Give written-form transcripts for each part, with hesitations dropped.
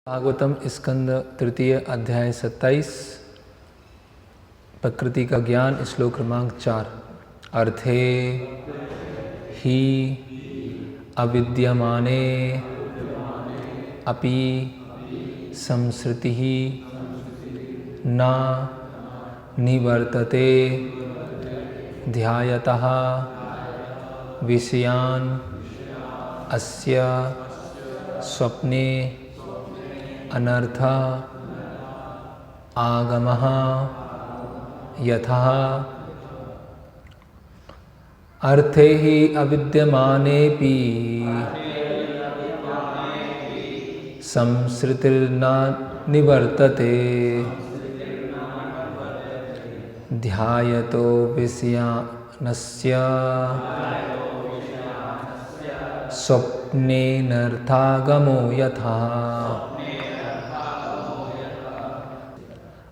भागवतम स्कंद तृतीय अध्याय 27 प्रकृति का ज्ञान श्लोक क्रमांक 4। अर्थे ही अविद्यमाने अपि संसृति न निवर्तते ध्यायतः विषयान् अस्य स्वप्ने अनर्थ आगमः यथा अर्थे ही अविद्यमानेऽपि संसृतिर्न निवर्तते ध्यायतो विषयानस्य स्वप्नेनर्थागमो यथा।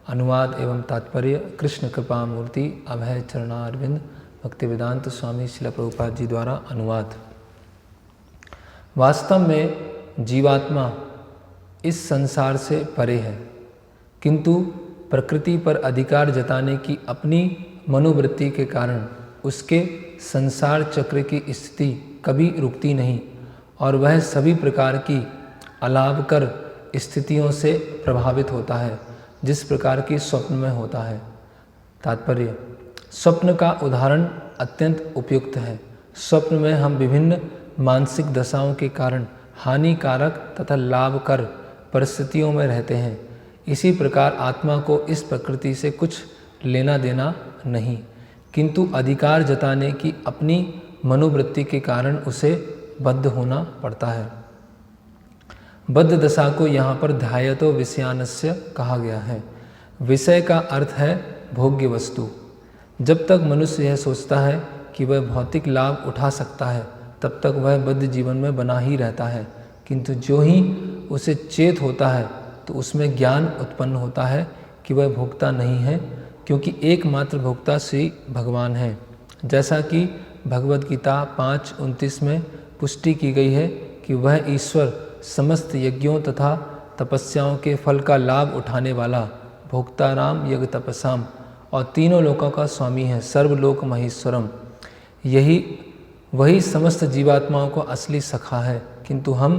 अनुवाद एवं तात्पर्य। कृष्ण कृपा मूर्ति अभय चरणारविंद भक्तिवेदांत स्वामी श्रील प्रभुपाद जी द्वारा अनुवाद। वास्तव में जीवात्मा इस संसार से परे है, किंतु प्रकृति पर अधिकार जताने की अपनी मनोवृत्ति के कारण उसके संसार चक्र की स्थिति कभी रुकती नहीं और वह सभी प्रकार की अलाभकर स्थितियों से प्रभावित होता है, जिस प्रकार की स्वप्न में होता है। तात्पर्य। स्वप्न का उदाहरण अत्यंत उपयुक्त है। स्वप्न में हम विभिन्न मानसिक दशाओं के कारण हानिकारक तथा लाभकर परिस्थितियों में रहते हैं। इसी प्रकार आत्मा को इस प्रकृति से कुछ लेना देना नहीं, किंतु अधिकार जताने की अपनी मनोवृत्ति के कारण उसे बद्ध होना पड़ता है। बद्ध दशा को यहाँ पर ध्यायतो विषयानस्य कहा गया है। विषय का अर्थ है भोग्य वस्तु। जब तक मनुष्य यह सोचता है कि वह भौतिक लाभ उठा सकता है, तब तक वह बद्ध जीवन में बना ही रहता है, किंतु जो ही उसे चेत होता है तो उसमें ज्ञान उत्पन्न होता है कि वह भोक्ता नहीं है, क्योंकि एकमात्र भोक्ता श्री भगवान है। जैसा कि भगवद गीता 5:29 में पुष्टि की गई है कि वह ईश्वर समस्त यज्ञों तथा तपस्याओं के फल का लाभ उठाने वाला भोक्ताराम यज्ञ तपसाम और तीनों लोकों का स्वामी है, सर्वलोक महेश्वरम। वही समस्त जीवात्माओं को असली सखा है, किंतु हम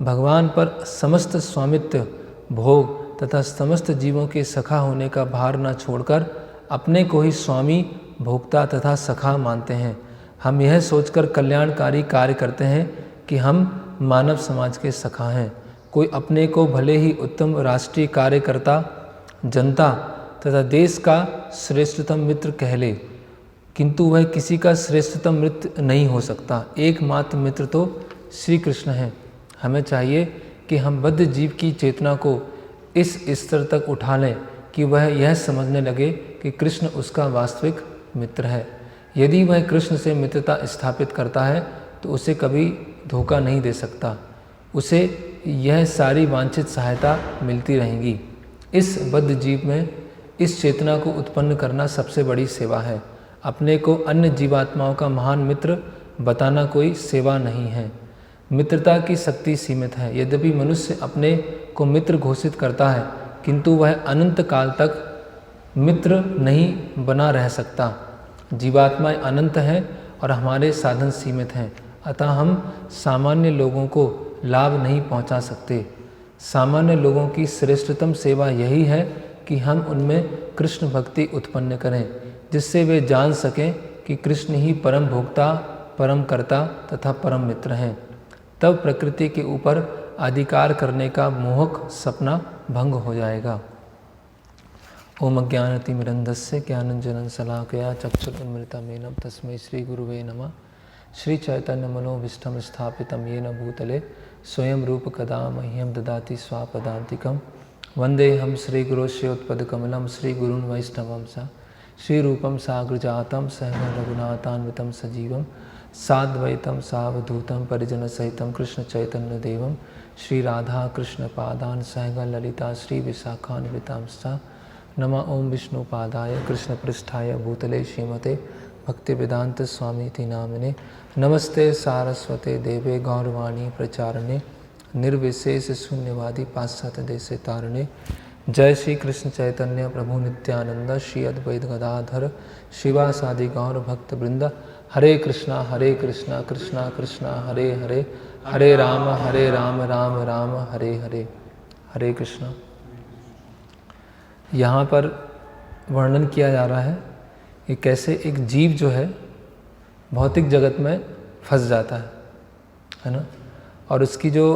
भगवान पर समस्त स्वामित्व, भोग तथा समस्त जीवों के सखा होने का भार न छोड़कर अपने को ही स्वामी, भोक्ता तथा सखा मानते हैं। हम यह सोचकर कल्याणकारी कार्य करते हैं कि हम मानव समाज के सखा हैं। कोई अपने को भले ही उत्तम राष्ट्रीय कार्यकर्ता, जनता तथा देश का श्रेष्ठतम मित्र कह ले, किंतु वह किसी का श्रेष्ठतम मित्र नहीं हो सकता। एकमात्र मित्र तो श्री कृष्ण हैं। हमें चाहिए कि हम बद्ध जीव की चेतना को इस स्तर तक उठा लें कि वह यह समझने लगे कि कृष्ण उसका वास्तविक मित्र है। यदि वह कृष्ण से मित्रता स्थापित करता है तो उसे कभी धोखा नहीं दे सकता, उसे यह सारी वांछित सहायता मिलती रहेगी। इस बद्ध जीव में इस चेतना को उत्पन्न करना सबसे बड़ी सेवा है। अपने को अन्य जीवात्माओं का महान मित्र बताना कोई सेवा नहीं है। मित्रता की शक्ति सीमित है। यद्यपि मनुष्य अपने को मित्र घोषित करता है, किंतु वह अनंत काल तक मित्र नहीं बना रह सकता। जीवात्माएं अनंत हैं और हमारे साधन सीमित हैं, अतः हम सामान्य लोगों को लाभ नहीं पहुंचा सकते। सामान्य लोगों की श्रेष्ठतम सेवा यही है कि हम उनमें कृष्ण भक्ति उत्पन्न करें, जिससे वे जान सकें कि कृष्ण ही परम भोक्ता, परम कर्ता तथा परम मित्र हैं। तब प्रकृति के ऊपर अधिकार करने का मोहक सपना भंग हो जाएगा। ओम अज्ञानतिमिरन्धस्य ज्ञानाञ्जनं शलाकया चक्षुरुन्मिलितं तस्मै श्री गुरुवे नमः। श्री चैतन्य मनोभीष्टं स्थापितं येन भूतले स्वयं रूप कदा मह्यं ददाति स्वापदान्तिकं। वन्देऽहं श्रीगुरोश्रीयुतपदकमलं श्रीगुरून् वैष्णवंश श्रीरूपं साग्रजातं सहगं रघुनाथान्वितं सजीवं साद्वैतं सावधूतं परिजनसहितं कृष्णचैतन्यदेवं श्रीराधाकृष्णपादान् सहगं ललिता श्रीविशाखान्वितांश्च। नमः ओं विष्णुपादाय कृष्णपृष्ठाय भूतले श्रीमते भक्तिवेदांत स्वामी नामिने। नमस्ते सारस्वते देवे गौरवाणी प्रचारणे निर्विशेष शून्यवादी पाश्चात्य देश तारणे। जय श्री कृष्ण चैतन्य प्रभु नित्यानंद श्री अद्वैत गदाधर शिवासादि गौर भक्त वृंद। हरे कृष्णा कृष्णा कृष्णा हरे हरे, हरे राम राम राम हरे हरे। हरे कृष्णा। यहाँ पर वर्णन किया जा रहा है कि कैसे एक जीव जो है भौतिक जगत में फंस जाता है ना, और उसकी जो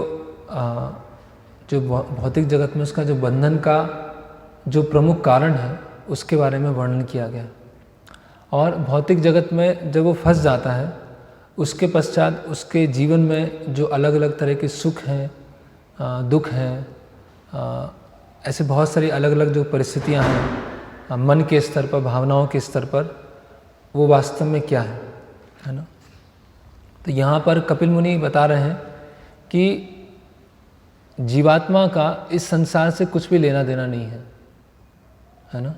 भौतिक जगत में उसका जो बंधन का जो प्रमुख कारण है उसके बारे में वर्णन किया गया। और भौतिक जगत में जब वो फंस जाता है उसके पश्चात उसके जीवन में जो अलग अलग तरह के सुख हैं, दुख हैं, ऐसे बहुत सारी अलग अलग जो परिस्थितियां हैं मन के स्तर पर, भावनाओं के स्तर पर, वो वास्तव में क्या है ना। तो यहाँ पर कपिल मुनि बता रहे हैं कि जीवात्मा का इस संसार से कुछ भी लेना देना नहीं है ना।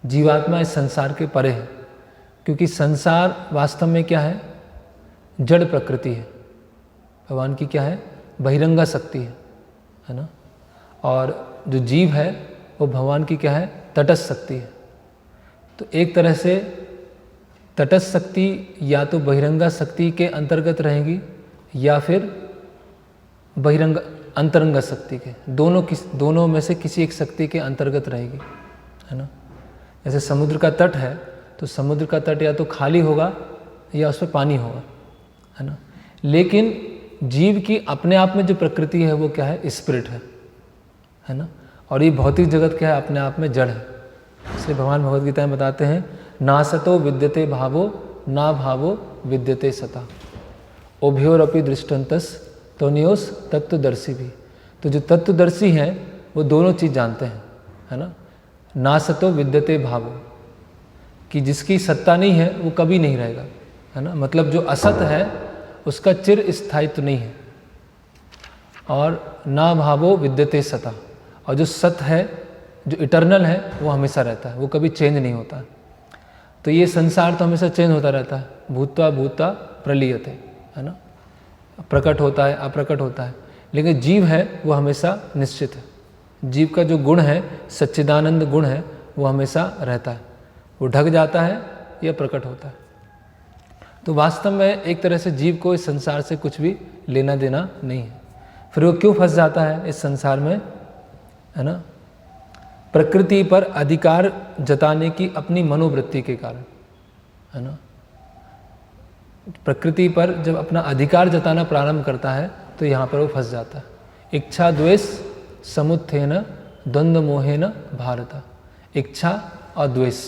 जीवात्मा इस संसार के परे है, क्योंकि संसार वास्तव में क्या है, जड़ प्रकृति है। भगवान की क्या है, बहिरंगा शक्ति है ना। और जो जीव है वो भगवान की क्या है, तटस्थ शक्ति है। तो एक तरह से तटस्थ शक्ति या तो बहिरंगा शक्ति के अंतर्गत रहेगी या फिर बहिरंग अंतरंगा शक्ति के, दोनों में से किसी एक शक्ति के अंतर्गत रहेगी, है ना। जैसे समुद्र का तट है तो समुद्र का तट या तो खाली होगा या उस पर पानी होगा, है ना। लेकिन जीव की अपने आप में जो प्रकृति है वो क्या है, स्पिरिट है ना। और ये भौतिक जगत क्या है, अपने आप में जड़ है। इसलिए भगवान भगवद गीता में बताते हैं, ना सतो विद्यते भावो ना भावो विद्यते सता, उभयोरपि दृष्टंतस तोनियोस तत्वदर्शी भी। तो जो तत्वदर्शी हैं वो दोनों चीज़ जानते हैं, है ना। ना सतो विद्यते भावो, कि जिसकी सत्ता नहीं है वो कभी नहीं रहेगा, है ना। मतलब जो असत है उसका चिर स्थायित्व नहीं है। और ना भावो विद्यते सता, और जो सत है, जो इटर्नल है, वो हमेशा रहता है, वो कभी चेंज नहीं होता है। तो ये संसार तो हमेशा चेंज होता रहता है, भूत्वा भूता प्रलीयते, है ना। प्रकट होता है, अप्रकट होता है, लेकिन जीव है वो हमेशा निश्चित है। जीव का जो गुण है, सच्चिदानंद गुण है, वो हमेशा रहता है, वो ढक जाता है या प्रकट होता है। तो वास्तव में एक तरह से जीव को इस संसार से कुछ भी लेना देना नहीं है। फिर वो क्यों फंस जाता है इस संसार में, है ना, प्रकृति पर अधिकार जताने की अपनी मनोवृत्ति के कारण, है ना। प्रकृति पर जब अपना अधिकार जताना प्रारंभ करता है तो यहाँ पर वो फंस जाता है। इच्छा द्वेष समुत्थेन द्वंद्व मोहेन भारत, इच्छा और द्वेष,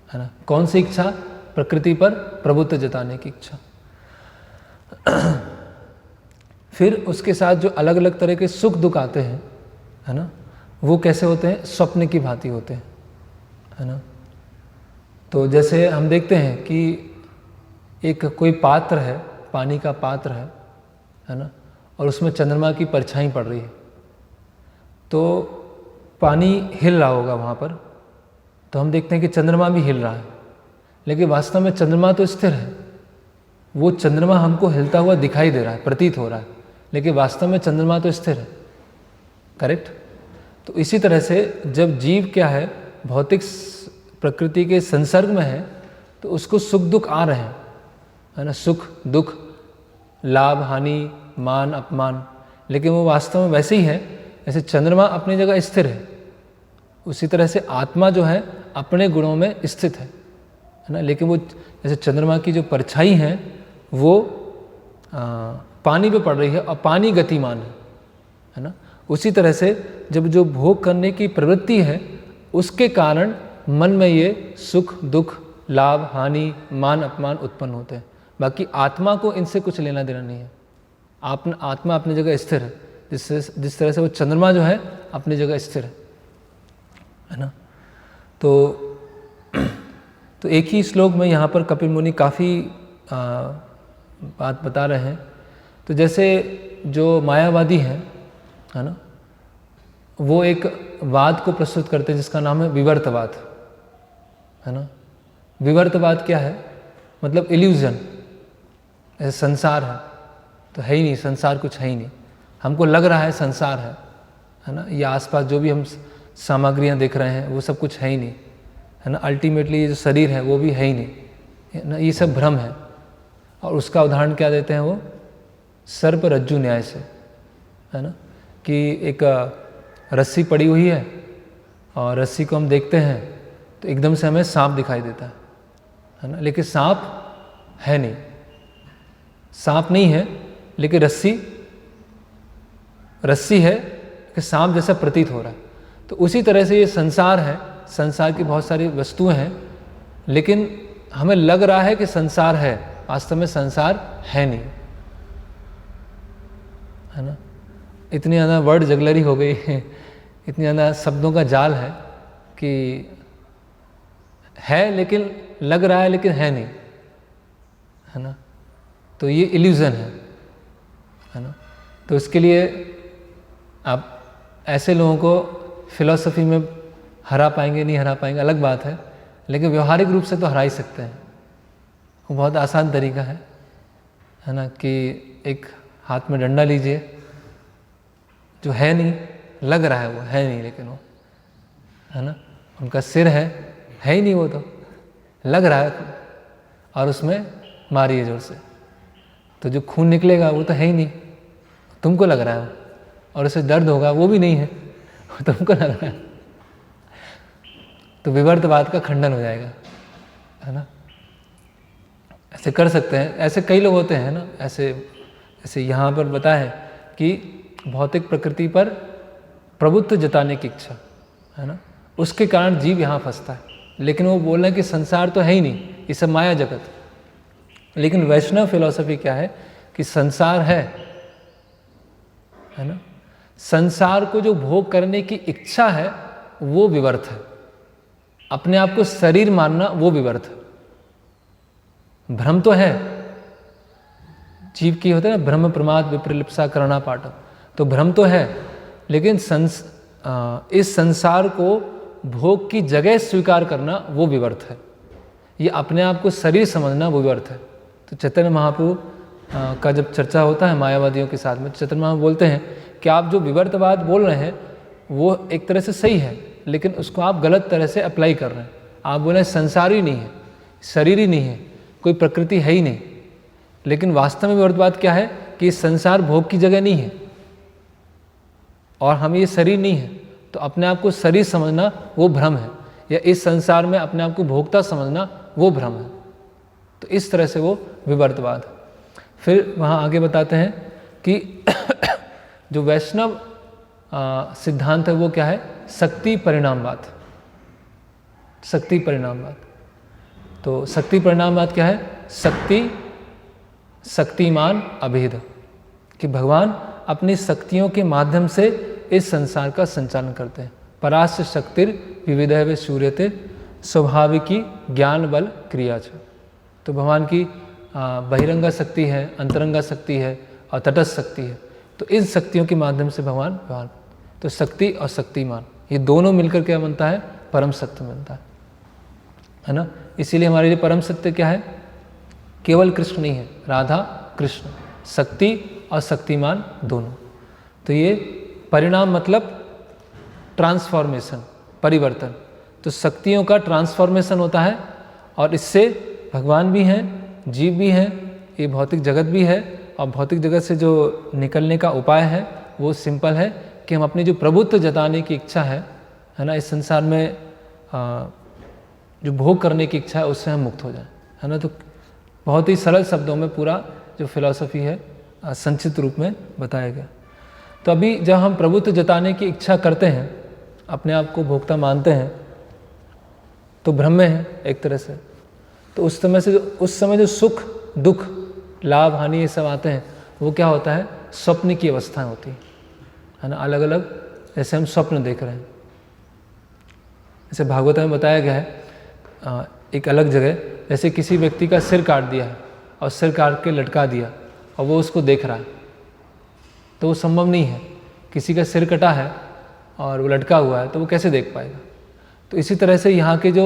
है ना। कौन सी इच्छा, प्रकृति पर प्रभुत्व जताने की इच्छा। फिर उसके साथ जो अलग अलग तरह के सुख दुख आते हैं, है ना, वो कैसे होते हैं, स्वप्न की भांति होते हैं, है ना। तो जैसे हम देखते हैं कि एक कोई पात्र है, पानी का पात्र है ना, और उसमें चंद्रमा की परछाई पड़ रही है, तो पानी हिल रहा होगा वहाँ पर, तो हम देखते हैं कि चंद्रमा भी हिल रहा है, लेकिन वास्तव में चंद्रमा तो स्थिर है। वो चंद्रमा हमको हिलता हुआ दिखाई दे रहा है, प्रतीत हो रहा है, लेकिन वास्तव में चंद्रमा तो स्थिर है, करेक्ट। तो इसी तरह से जब जीव क्या है, भौतिक प्रकृति के संसर्ग में है, तो उसको सुख दुख आ रहे हैं, है ना, सुख दुख, लाभ हानि, मान अपमान, लेकिन वो वास्तव में वैसे ही है जैसे चंद्रमा अपनी जगह स्थिर है। उसी तरह से आत्मा जो है अपने गुणों में स्थित है ना, लेकिन वो जैसे चंद्रमा की जो परछाई है वो पानी पे पड़ रही है और पानी गतिमान है ना। उसी तरह से जब जो भोग करने की प्रवृत्ति है उसके कारण मन में ये सुख दुख, लाभ हानि, मान अपमान उत्पन्न होते हैं। बाकी आत्मा को इनसे कुछ लेना देना नहीं है। आत्मा अपनी जगह स्थिर है, जिस तरह से वो चंद्रमा जो है अपनी जगह स्थिर है ना। तो एक ही श्लोक में यहाँ पर कपिल मुनि काफ़ी बात बता रहे हैं। तो जैसे जो मायावादी हैं, है ना, वो एक वाद को प्रस्तुत करते हैं जिसका नाम है विवर्तवाद, है ना। विवर्तवाद क्या है, मतलब इल्यूजन। जैसे संसार है तो है ही नहीं, संसार कुछ है ही नहीं, हमको लग रहा है संसार है ना, ये आसपास जो भी हम सामग्रियाँ देख रहे हैं वो सब कुछ है ही नहीं, है ना। अल्टीमेटली ये जो शरीर है वो भी है ही नहीं, है ना, ये सब भ्रम है। और उसका उदाहरण क्या देते हैं वो, सर्प रज्जु न्याय से, है ना, कि एक रस्सी पड़ी हुई है और रस्सी को हम देखते हैं तो एकदम से हमें सांप दिखाई देता है ना, लेकिन सांप है नहीं, सांप नहीं है लेकिन रस्सी है कि सांप जैसा प्रतीत हो रहा है। तो उसी तरह से ये संसार है, संसार की बहुत सारी वस्तुएं हैं, लेकिन हमें लग रहा है कि संसार है, वास्तव में संसार है नहीं, है ना। इतनी ज़्यादा वर्ड जगलरी हो गई है, इतनी ज़्यादा शब्दों का जाल है कि है लेकिन लग रहा है लेकिन है नहीं, है ना। तो ये इल्यूज़न है ना। तो इसके लिए आप ऐसे लोगों को फिलॉसफी में हरा पाएंगे नहीं हरा पाएंगे अलग बात है, लेकिन व्यवहारिक रूप से तो हरा ही सकते हैं। वो बहुत आसान तरीका है ना, कि एक हाथ में डंडा लीजिए, जो है नहीं, लग रहा है वो है नहीं लेकिन वो, है ना, उनका सिर है ही नहीं, वो तो लग रहा है, और उसमें मारिए जोर से, तो जो खून निकलेगा वो तो है ही नहीं, तुमको लग रहा है, और उसे दर्द होगा वो भी नहीं है, तुमको लग रहा है, तो विवर्तवाद का खंडन हो जाएगा, है ना। ऐसे कर सकते हैं, ऐसे कई लोग होते हैं ना, ऐसे यहाँ पर बताया है कि भौतिक प्रकृति पर प्रभुत्व जताने की इच्छा, है ना, उसके कारण जीव यहाँ फंसता है। लेकिन वो बोल रहे हैं कि संसार तो है ही नहीं, ये सब माया जगत। लेकिन वैष्णव फिलॉसफी क्या है कि संसार है ना, संसार को जो भोग करने की इच्छा है वो विवर्त है, अपने आप को शरीर मानना वो विवर्त है। भ्रम तो है, जीव की होता है ना, भ्रम प्रमाद विप्रलिप्सा करना पाठ, तो भ्रम तो है, लेकिन इस संसार को भोग की जगह स्वीकार करना वो विवर्त है। ये अपने आप को शरीर समझना वो विवर्त है। तो चैतन्य महाप्रभु का जब चर्चा होता है मायावादियों के साथ में, तो चैतन्य महाप्रभु बोलते हैं कि आप जो विवर्तवाद बोल रहे हैं वो एक तरह से सही है, लेकिन उसको आप गलत तरह से अप्लाई कर रहे हैं। आप बोले संसार ही नहीं है, शरीर ही नहीं है, कोई प्रकृति है ही नहीं, लेकिन वास्तव में विवर्तवाद क्या है कि संसार भोग की जगह नहीं है और हम ये शरीर नहीं है, तो अपने आप को शरीर समझना वो भ्रम है, या इस संसार में अपने आप को भोक्ता समझना वो भ्रम है। तो इस तरह से वो विवर्तवाद। फिर वहाँ आगे बताते हैं कि जो वैष्णव सिद्धांत है वो क्या है, शक्ति परिणामवाद। शक्ति परिणामवाद, तो शक्ति परिणामवाद क्या है, शक्तिमान अभेद, कि भगवान अपनी शक्तियों के माध्यम से इस संसार का संचालन करते हैं। परास्य शक्तिर विविधः वे सूर्यते स्वाभाविकी ज्ञान बल क्रिया छ। तो भगवान की बहिरंगा शक्ति है, अंतरंगा शक्ति है और तटस्थ शक्ति है। तो इन शक्तियों के माध्यम से भगवान तो शक्ति और शक्तिमान ये दोनों मिलकर क्या बनता है, परम सत्य बनता है ना। इसीलिए हमारे लिए परम सत्य क्या है, केवल कृष्ण नहीं है, राधा कृष्ण, शक्ति और शक्तिमान दोनों। तो ये परिणाम मतलब ट्रांसफॉर्मेशन, परिवर्तन। तो शक्तियों का ट्रांसफॉर्मेशन होता है और इससे भगवान भी हैं, जीव भी हैं, ये भौतिक जगत भी है। और भौतिक जगत से जो निकलने का उपाय है वो सिंपल है कि हम अपनी जो प्रभुत्व जताने की इच्छा है ना, इस संसार में जो भोग करने की इच्छा है उससे हम मुक्त हो जाएं, है ना। तो बहुत ही सरल शब्दों में पूरा जो फिलॉसफी है संक्षिप्त रूप में बताया गया। तो अभी जब हम प्रभुत्व जताने की इच्छा करते हैं, अपने आप को भोक्ता मानते हैं, तो भ्रम में है एक तरह से। तो उस समय जो सुख दुख लाभ हानि ये सब आते हैं, वो क्या होता है, स्वप्न की अवस्थाएं होती है ना, अलग अलग, जैसे हम स्वप्न देख रहे हैं। जैसे भागवत में बताया गया है एक अलग जगह, जैसे किसी व्यक्ति का सिर काट दिया है और सिर काट के लटका दिया और वो उसको देख रहा है, तो वो संभव नहीं है। किसी का सिर कटा है और वो लटका हुआ है तो वो कैसे देख पाएगा। तो इसी तरह से यहाँ के जो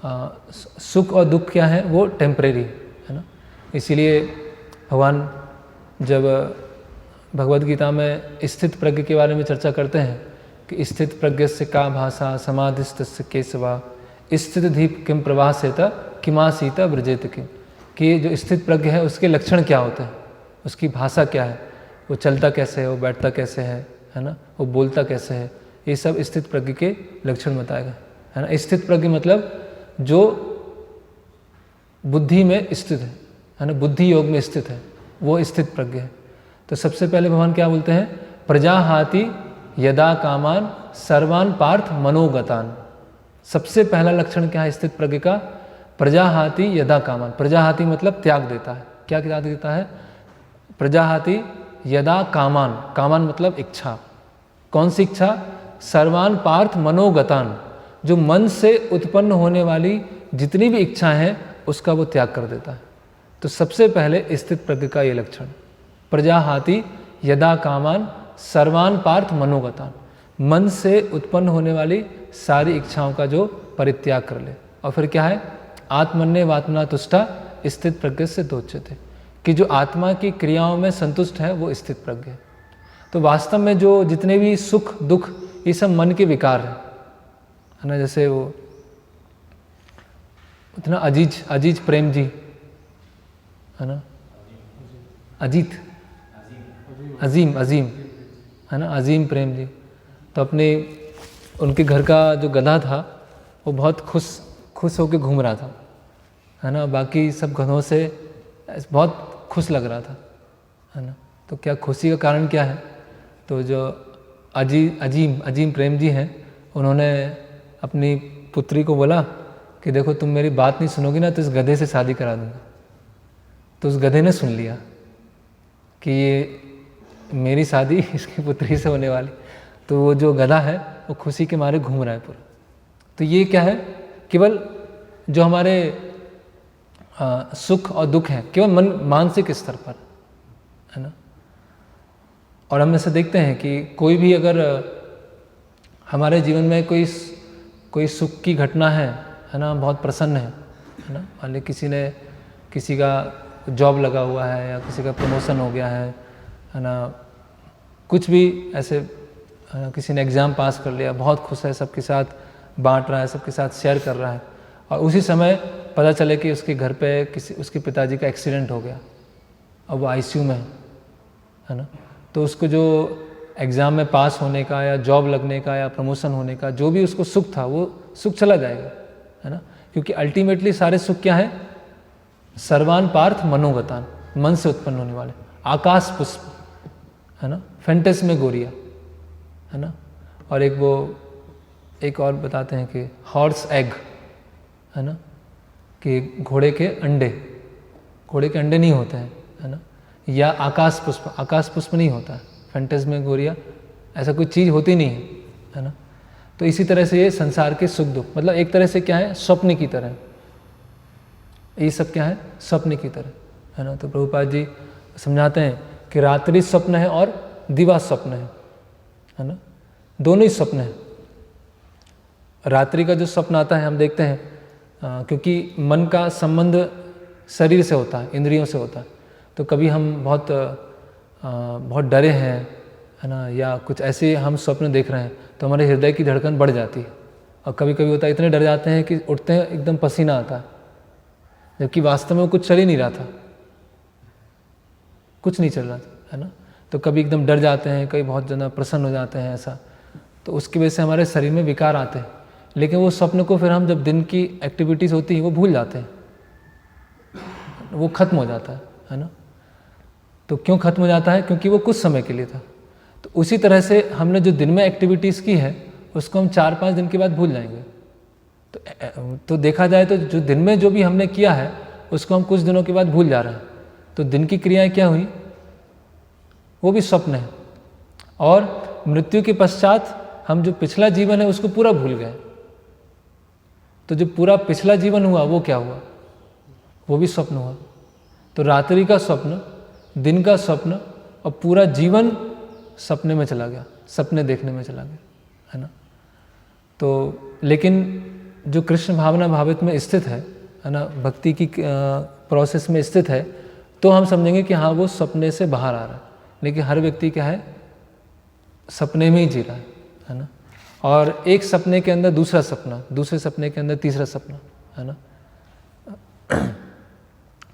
सुख और दुख क्या है वो टेम्परेरी है ना। इसीलिए भगवान जब भगवद गीता में स्थित प्रज्ञ के बारे में चर्चा करते हैं कि स्थित प्रज्ञ से का भाषा समाधिस्तस्य केशवा स्थित दीप किम प्रभासेत किमासीत व्रजेत किम, कि जो स्थित प्रज्ञ है उसके लक्षण क्या होते हैं, उसकी भाषा क्या है, वो चलता कैसे है, वो बैठता कैसे है ना, वो बोलता कैसे है, ये सब स्थित प्रज्ञ के लक्षण बताएगा, है ना। स्थित प्रज्ञ मतलब जो बुद्धि में स्थित है ना, बुद्धि योग में स्थित है, वो स्थित प्रज्ञ है। तो सबसे पहले भगवान क्या बोलते हैं, प्रजाहाति यदा कामान सर्वान पार्थ मनोगतान। सबसे पहला लक्षण क्या है स्थित प्रज्ञ का, प्रजाहाति यदा कामान। प्रजाहाति मतलब त्याग देता है, क्या त्याग देता है, प्रजाहाति यदा कामान, कामान मतलब इच्छा, कौन सी इच्छा, सर्वान पार्थ मनोगतान, जो मन से उत्पन्न होने वाली जितनी भी इच्छा है उसका वो त्याग कर देता है। तो सबसे पहले स्थित प्रज्ञ का ये लक्षण, प्रजाहाति यदा कामान सर्वान पार्थ मनोगतान, मन से उत्पन्न होने वाली सारी इच्छाओं का जो परित्याग कर ले। और फिर क्या है, आत्मन्येवात्मना तुष्टा स्थित प्रज्ञ से दोच्यते, कि जो आत्मा की क्रियाओं में संतुष्ट है वो स्थित प्रज्ञ है। तो वास्तव में जो जितने भी सुख दुख ये सब मन के विकार है ना, जैसे वो इतना अजीज प्रेम जी है ना, अजीम है ना, अजीम प्रेम जी, तो अपने उनके घर का जो गधा था वो बहुत खुश होकर घूम रहा था, है ना, बाकी सब गधों से बहुत खुश लग रहा था, है ना। तो क्या खुशी का कारण क्या है, तो जो अजीम प्रेम जी हैं, उन्होंने अपनी पुत्री को बोला कि देखो तुम मेरी बात नहीं सुनोगी ना तो इस गधे से शादी करा दूंगा। तो उस गधे ने सुन लिया कि ये मेरी शादी इसकी पुत्री से होने वाली, तो वो जो गधा है वो खुशी के मारे घूम रहा है पूरा। तो ये क्या है, केवल जो हमारे सुख और दुख है केवल मानसिक स्तर पर, है ना। और हम ऐसे देखते हैं कि कोई भी अगर हमारे जीवन में कोई सुख की घटना है ना, बहुत प्रसन्न है ना, मान ली किसी का जॉब लगा हुआ है या किसी का प्रमोशन हो गया है ना, कुछ भी ऐसे, किसी ने एग्ज़ाम पास कर लिया, बहुत खुश है, सबके साथ बांट रहा है, सबके साथ शेयर कर रहा है, और उसी समय पता चले कि उसके घर पे उसके पिताजी का एक्सीडेंट हो गया और वो आईसीयू में है ना। तो उसको जो एग्ज़ाम में पास होने का या जॉब लगने का या प्रमोशन होने का जो भी उसको सुख था वो सुख चला जाएगा, है ना, क्योंकि अल्टीमेटली सारे सुख क्या है, सर्वान पार्थ मनोगतान, मन से उत्पन्न होने वाले। आकाश पुष्प है ना, फेंटेस में गोरिया है ना, और एक और बताते हैं कि हॉर्स एग है ना, कि घोड़े के अंडे नहीं होते हैं, है ना, या आकाश पुष्प नहीं होता है, फेंटेस में गोरिया ऐसा कोई चीज़ होती नहीं है ना। तो इसी तरह से ये संसार के सुख दुख मतलब एक तरह से क्या है, स्वप्न की तरह, ये सब क्या है, स्वप्न की तरह, है ना। तो प्रभुपाद जी समझाते हैं कि रात्रि स्वप्न है और दिवा स्वप्न है ना, दोनों ही स्वप्न है। रात्रि का जो स्वप्न आता है हम देखते हैं क्योंकि मन का संबंध शरीर से होता है, इंद्रियों से होता है, तो कभी हम बहुत डरे हैं, है ना, या कुछ ऐसे हम स्वप्न देख रहे हैं तो हमारे हृदय की धड़कन बढ़ जाती है, और कभी कभी होता है इतने डर जाते हैं कि उठते हैं एकदम पसीना आता है, जबकि वास्तव में वो कुछ चल ही नहीं रहा था, कुछ नहीं चल रहा था, है ना। तो कभी एकदम डर जाते हैं, कभी बहुत ज़्यादा प्रसन्न हो जाते हैं, ऐसा, तो उसकी वजह से हमारे शरीर में विकार आते हैं। लेकिन वो स्वप्न को फिर हम जब दिन की एक्टिविटीज़ होती हैं वो भूल जाते हैं, वो खत्म हो जाता है ना। तो क्यों खत्म हो जाता है, क्योंकि वो कुछ समय के लिए था। तो उसी तरह से हमने जो दिन में एक्टिविटीज़ की है उसको हम 4-5 दिन के बाद भूल जाएंगे। तो देखा जाए तो जो दिन में जो भी हमने किया है उसको हम कुछ दिनों के बाद भूल जा रहे हैं। तो दिन की क्रियाएं क्या हुई, वो भी स्वप्न है, और मृत्यु के पश्चात हम जो पिछला जीवन है उसको पूरा भूल गए। तो जो पूरा पिछला जीवन हुआ वो क्या हुआ, वो भी स्वप्न हुआ। तो रात्रि का स्वप्न, दिन का स्वप्न, और पूरा जीवन सपने में चला गया, सपने देखने में चला गया, है ना। तो लेकिन जो कृष्ण भावना भावित में स्थित है ना, भक्ति की प्रोसेस में स्थित है, तो हम समझेंगे कि हाँ वो सपने से बाहर आ रहा है, लेकिन हर व्यक्ति क्या है, सपने में ही जी रहा है ना। और एक सपने के अंदर दूसरा सपना, दूसरे सपने के अंदर तीसरा सपना, है ना।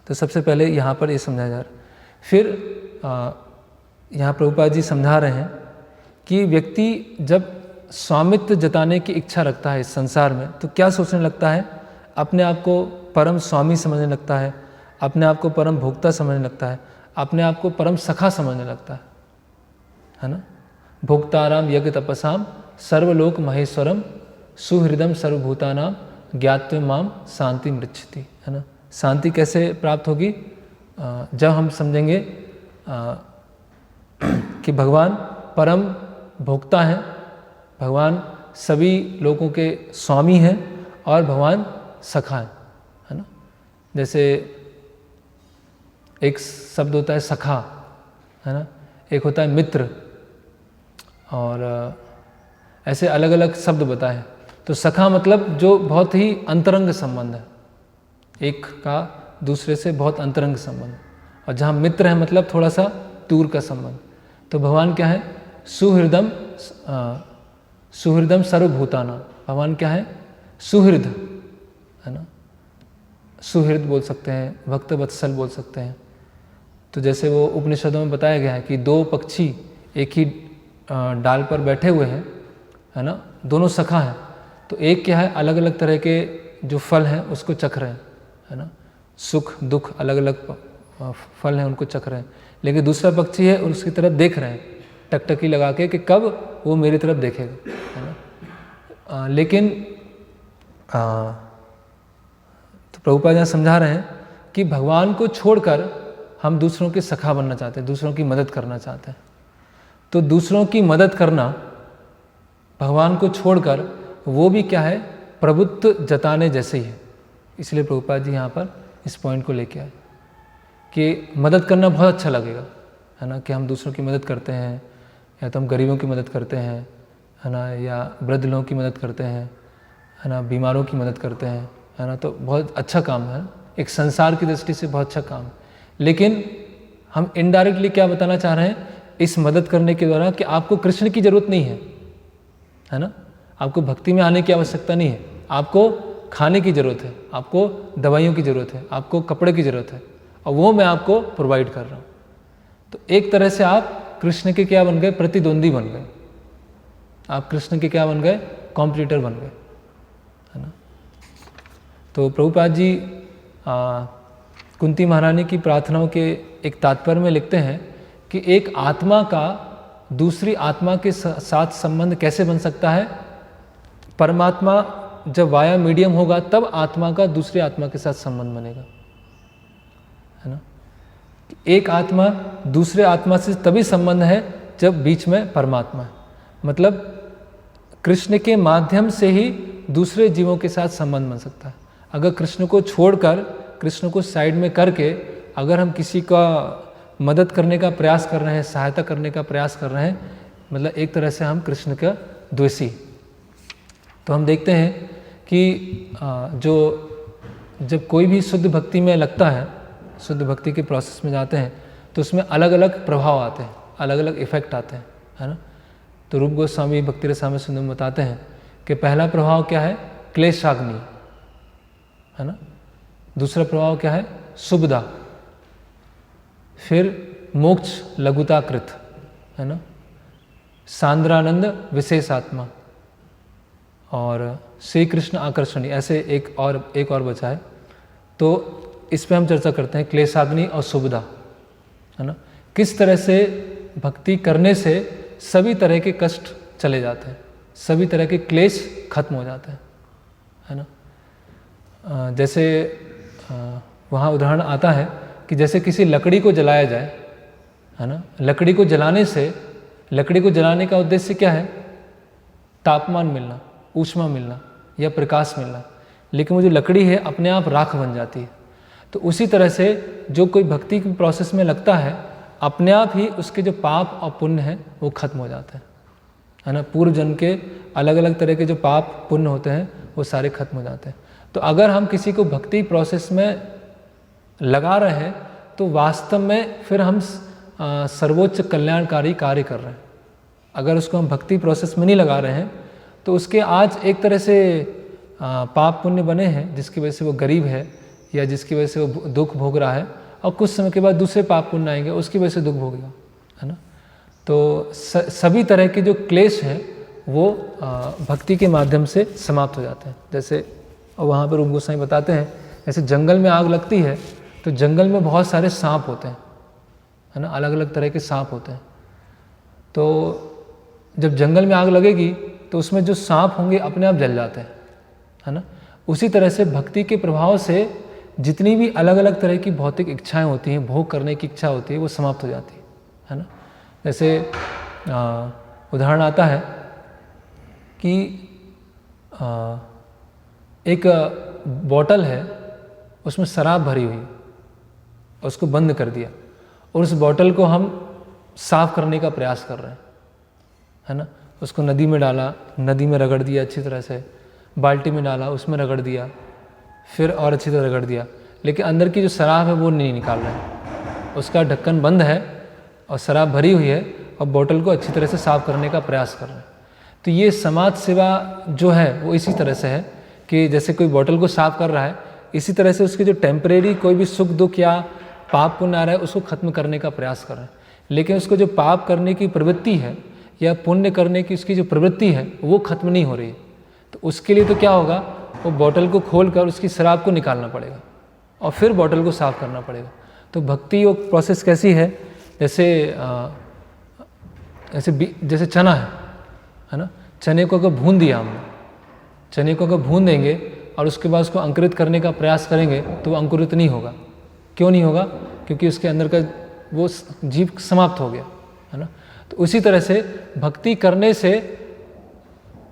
तो सबसे पहले यहाँ पर ये समझाया जा रहा है। फिर यहाँ प्रभुपाद जी समझा रहे हैं कि व्यक्ति जब स्वामित्व जताने की इच्छा रखता है इस संसार में, तो क्या सोचने लगता है, अपने आप को परम स्वामी समझने लगता है, अपने आप को परम भोक्ता समझने लगता है, अपने आप को परम सखा समझने लगता है ना। भोक्ताराम यज्ञ तपसाम सर्वलोक महेश्वरम सुहृदम सर्वभूतानाम ज्ञात्व माम शांति मृच्छति, है ना। शांति कैसे प्राप्त होगी, जब हम समझेंगे कि भगवान परम भोक्ता हैं, भगवान सभी लोगों के स्वामी हैं और भगवान सखा है ना। जैसे एक शब्द होता है सखा, है ना, एक होता है मित्र, और ऐसे अलग अलग शब्द बताए। तो सखा मतलब जो बहुत ही अंतरंग संबंध है, एक का दूसरे से बहुत अंतरंग संबंध, और जहाँ मित्र है मतलब थोड़ा सा दूर का संबंध। तो भगवान क्या है, सुहृदम सर्वभूताना, भगवान क्या है, सुहृद, है ना। सुहृद बोल सकते हैं, भक्त वत्सल बोल सकते हैं। तो जैसे वो उपनिषदों में बताया गया है कि दो पक्षी एक ही डाल पर बैठे हुए हैं, है ना, दोनों सखा हैं। तो एक क्या है, अलग अलग तरह के जो फल हैं उसको चख रहे हैं, है ना, सुख दुख अलग अलग फल हैं उनको चख रहे हैं। लेकिन दूसरा पक्षी है और उसकी तरफ देख रहे हैं टकटकी लगा के कि कब वो मेरी तरफ देखेगा, है ना। लेकिन तो प्रभुपाद यहाँ समझा रहे हैं कि भगवान को छोड़कर हम दूसरों के सखा बनना चाहते हैं, दूसरों की मदद करना चाहते हैं। तो दूसरों की मदद करना भगवान को छोड़कर वो भी क्या है, प्रभुत्व जताने जैसे ही है। इसलिए प्रभुपाद जी यहाँ पर इस पॉइंट को लेके आए कि मदद करना बहुत अच्छा लगेगा, है ना, कि हम दूसरों की मदद करते हैं, या तो हम गरीबों की मदद करते हैं, है ना, या वृद्ध लोगों की मदद करते हैं, है ना, बीमारों की मदद करते हैं, है ना। तो बहुत अच्छा काम है, एक संसार की दृष्टि से बहुत अच्छा काम है। लेकिन हम इनडायरेक्टली क्या बताना चाह रहे हैं इस मदद करने के द्वारा, कि आपको कृष्ण की जरूरत नहीं है ना, आपको भक्ति में आने की आवश्यकता नहीं है, आपको खाने की ज़रूरत है, आपको दवाइयों की ज़रूरत है, आपको कपड़े की ज़रूरत है, और वो मैं आपको प्रोवाइड कर रहा हूँ। तो एक तरह से आप कृष्ण के क्या बन गए, प्रतिद्वंदी बन गए, आप कृष्ण के क्या बन गए, कॉम्पिटिटर बन गए, है ना। तो प्रभुपाद जी कुंती महारानी की प्रार्थनाओं के एक तात्पर्य में लिखते हैं कि एक आत्मा का दूसरी आत्मा के साथ संबंध कैसे बन सकता है, परमात्मा जब वाया मीडियम होगा तब आत्मा का दूसरी आत्मा के साथ संबंध बनेगा, है ना। एक आत्मा दूसरे आत्मा से तभी संबंध है जब बीच में परमात्मा है, मतलब कृष्ण के माध्यम से ही दूसरे जीवों के साथ संबंध बन सकता है। अगर कृष्ण को छोड़कर, कृष्ण को साइड में करके अगर हम किसी का मदद करने का प्रयास कर रहे हैं, सहायता करने का प्रयास कर रहे हैं, मतलब एक तरह से हम कृष्ण का द्वेषी। तो हम देखते हैं कि जब कोई भी शुद्ध भक्ति में लगता है, शुद्ध भक्ति के प्रोसेस में जाते हैं, तो उसमें अलग अलग प्रभाव आते हैं, अलग अलग इफेक्ट आते हैं, है ना। तो रूप गोस्वामी भक्ति रसामृत सिंधु में बताते हैं कि पहला प्रभाव क्या है, क्लेशाग्नि, है ना। दूसरा प्रभाव क्या है, शुभदा, फिर मोक्ष लघुताकृत, है ना, सांद्रानंद विशेषात्मा, और श्री कृष्ण आकर्षणी, ऐसे एक और बचा है। तो इस पे हम चर्चा करते हैं, क्लेशाग्नि और शुभदा, है ना। किस तरह से भक्ति करने से सभी तरह के कष्ट चले जाते हैं, सभी तरह के क्लेश खत्म हो जाते हैं, है ना। जैसे वहाँ उदाहरण आता है कि जैसे किसी लकड़ी को जलाया जाए, है ना, लकड़ी को जलाने का उद्देश्य क्या है, तापमान मिलना, ऊष्मा मिलना या प्रकाश मिलना, लेकिन वो जो लकड़ी है अपने आप राख बन जाती है। तो उसी तरह से जो कोई भक्ति के प्रोसेस में लगता है, अपने आप ही उसके जो पाप और पुण्य हैं वो खत्म हो जाते हैं, है ना। पूर्व जन्म के अलग अलग तरह के जो पाप पुण्य होते हैं वो सारे खत्म हो जाते हैं। तो अगर हम किसी को भक्ति प्रोसेस में लगा रहे हैं तो वास्तव में फिर हम सर्वोच्च कल्याणकारी कार्य कर रहे हैं। अगर उसको हम भक्ति प्रोसेस में नहीं लगा रहे हैं तो उसके आज एक तरह से पाप पुण्य बने हैं, जिसकी वजह से वो गरीब है या जिसकी वजह से वो दुख भोग रहा है, और कुछ समय के बाद दूसरे पाप पुण्य आएंगे, उसकी वजह से दुख भोगेगा, है ना। तो सभी तरह के जो क्लेश हैं वो भक्ति के माध्यम से समाप्त हो जाते हैं। जैसे वहाँ पर रूप गोस्वामी बताते हैं, जैसे जंगल में आग लगती है तो जंगल में बहुत सारे सांप होते हैं, है ना, अलग अलग तरह के सांप होते हैं। तो जब जंगल में आग लगेगी तो उसमें जो सांप होंगे अपने आप जल जाते हैं, है ना। उसी तरह से भक्ति के प्रभाव से जितनी भी अलग अलग तरह की भौतिक इच्छाएं होती हैं, भोग करने की इच्छा होती है, वो समाप्त हो जाती है ना। जैसे उदाहरण आता है कि एक बॉटल है, उसमें शराब भरी हुई, उसको बंद कर दिया और उस बॉटल को हम साफ करने का प्रयास कर रहे हैं, है ना। उसको नदी में डाला, नदी में रगड़ दिया अच्छी तरह से, बाल्टी में डाला, उसमें रगड़ दिया, फिर और अच्छी तरह रगड़ दिया, लेकिन अंदर की जो शराब है वो नहीं निकाल रहे हैं। उसका ढक्कन बंद है और शराब भरी हुई है और बोतल को अच्छी तरह से साफ करने का प्रयास कर रहे हैं। तो ये समाज सेवा जो है वो इसी तरह से है कि जैसे कोई बोतल को साफ कर रहा है, इसी तरह से उसके जो टेम्परेरी कोई भी सुख दुख या पाप पुण्य आ रहा है उसको खत्म करने का प्रयास कर रहे हैं। लेकिन उसको जो पाप करने की प्रवृत्ति है या पुण्य करने की उसकी जो प्रवृत्ति है वो खत्म नहीं हो रही है। तो उसके लिए तो क्या होगा, वो बोतल को खोल कर उसकी शराब को निकालना पड़ेगा और फिर बोतल को साफ करना पड़ेगा। तो भक्ति योग प्रोसेस कैसी है, जैसे चना है ना, चने को अगर भून दिया हमने, चने को अगर भून देंगे और उसके बाद उसको अंकुरित करने का प्रयास करेंगे तो वो अंकुरित नहीं होगा। क्यों नहीं होगा? क्योंकि उसके अंदर का वो जीव समाप्त हो गया, है ना। तो उसी तरह से भक्ति करने से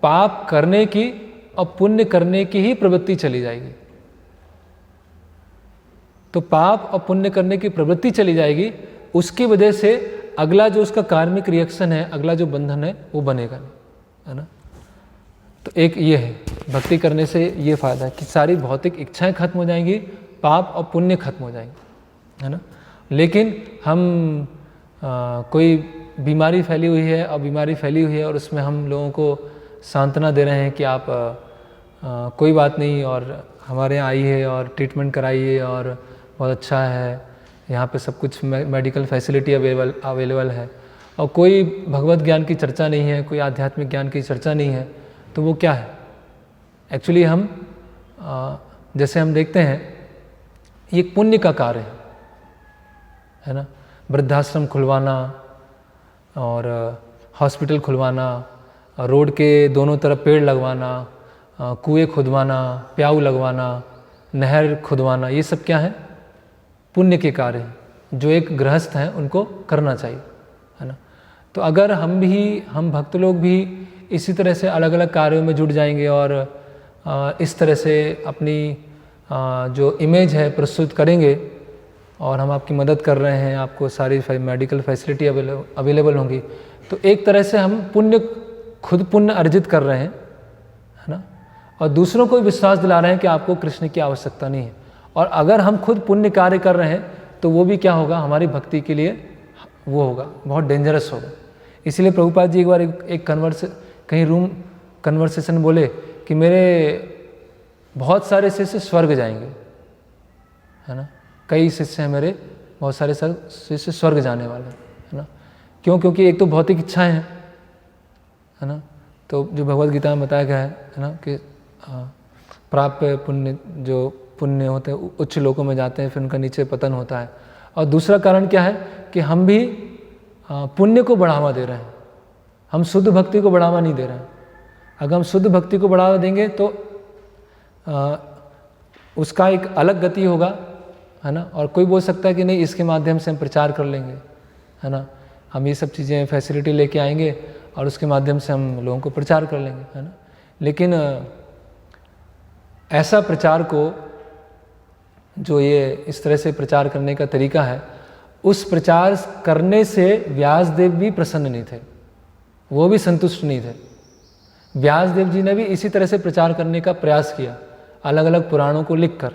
पाप करने की और पुण्य करने की ही प्रवृत्ति चली जाएगी। तो पाप और पुण्य करने की प्रवृत्ति चली जाएगी, उसकी वजह से अगला जो उसका कार्मिक रिएक्शन है, अगला जो बंधन है वो बनेगा नहीं, है ना। तो एक ये है, भक्ति करने से ये फायदा है कि सारी भौतिक इच्छाएं खत्म हो जाएंगी, पाप और पुण्य खत्म हो जाएंगे, है ना। लेकिन हम कोई बीमारी फैली हुई है और बीमारी फैली हुई है और उसमें हम लोगों को सांत्वना दे रहे हैं कि आप कोई बात नहीं और हमारे यहाँ आइए और ट्रीटमेंट कराइए और बहुत अच्छा है, यहाँ पे सब कुछ मेडिकल फैसिलिटी अवेलेबल है, और कोई भगवत ज्ञान की चर्चा नहीं है, कोई आध्यात्मिक ज्ञान की चर्चा नहीं है, तो वो क्या है? एक्चुअली हम जैसे हम देखते हैं ये पुण्य का कार्य है ना। वृद्धाश्रम खुलवाना और हॉस्पिटल खुलवाना, रोड के दोनों तरफ पेड़ लगवाना, कुएं खुदवाना, प्याऊ लगवाना, नहर खुदवाना, ये सब क्या है? पुण्य के कार्य हैं जो एक गृहस्थ हैं उनको करना चाहिए, है ना। तो अगर हम भक्त लोग भी इसी तरह से अलग अलग कार्यों में जुट जाएंगे और इस तरह से अपनी जो इमेज है प्रस्तुत करेंगे और हम आपकी मदद कर रहे हैं, आपको सारी मेडिकल फैसिलिटी अवेलेबल होंगी, तो एक तरह से हम खुद पुण्य अर्जित कर रहे हैं, है ना, और दूसरों को विश्वास दिला रहे हैं कि आपको कृष्ण की आवश्यकता नहीं है। और अगर हम खुद पुण्य कार्य कर रहे हैं तो वो भी क्या होगा, हमारी भक्ति के लिए वो होगा, बहुत डेंजरस होगा। इसलिए प्रभुपाद जी एक बार एक कहीं रूम कन्वर्सेशन बोले कि मेरे बहुत सारे शिष्य स्वर्ग जाएंगे, है ना, कई शिष्य हैं मेरे, बहुत सारे शिष्य स्वर्ग जाने वाले, है ना। क्यों? क्योंकि एक तो भौतिक इच्छाएं हैं, है ना, तो जो भगवद गीता में बताया गया है ना कि प्राप्य पुण्य, जो पुण्य होते हैं उच्च लोकों में जाते हैं, फिर उनका नीचे पतन होता है। और दूसरा कारण क्या है कि हम भी पुण्य को बढ़ावा दे रहे हैं, हम शुद्ध भक्ति को बढ़ावा नहीं दे रहे हैं। अगर हम शुद्ध भक्ति को बढ़ावा देंगे तो उसका एक अलग गति होगा, है ना। और कोई बोल सकता है कि नहीं, इसके माध्यम से हम प्रचार कर लेंगे, है ना, हम ये सब चीज़ें फैसिलिटी लेके आएंगे और उसके माध्यम से हम लोगों को प्रचार कर लेंगे, है ना। लेकिन ऐसा प्रचार को, जो ये इस तरह से प्रचार करने का तरीका है, उस प्रचार करने से व्यासदेव भी प्रसन्न नहीं थे, वो भी संतुष्ट नहीं थे। व्यासदेव जी ने भी इसी तरह से प्रचार करने का प्रयास किया, अलग अलग पुराणों को लिखकर,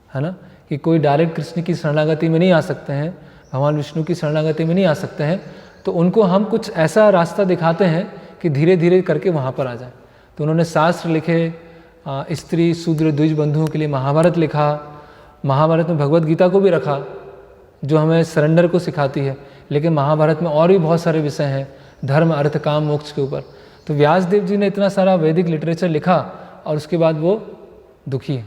है ना, कि कोई डायरेक्ट कृष्ण की शरणागति में नहीं आ सकते हैं, भगवान विष्णु की शरणागति में नहीं आ सकते हैं, तो उनको हम कुछ ऐसा रास्ता दिखाते हैं कि धीरे धीरे करके वहाँ पर आ जाए। तो उन्होंने शास्त्र लिखे, स्त्री शूद्र द्विज बंधुओं के लिए महाभारत लिखा, महाभारत में भगवत गीता को भी रखा जो हमें सरेंडर को सिखाती है, लेकिन महाभारत में और भी बहुत सारे विषय हैं धर्म अर्थ काम मोक्ष के ऊपर। तो व्यासदेव जी ने इतना सारा वैदिक लिटरेचर लिखा और उसके बाद वो दुखी है,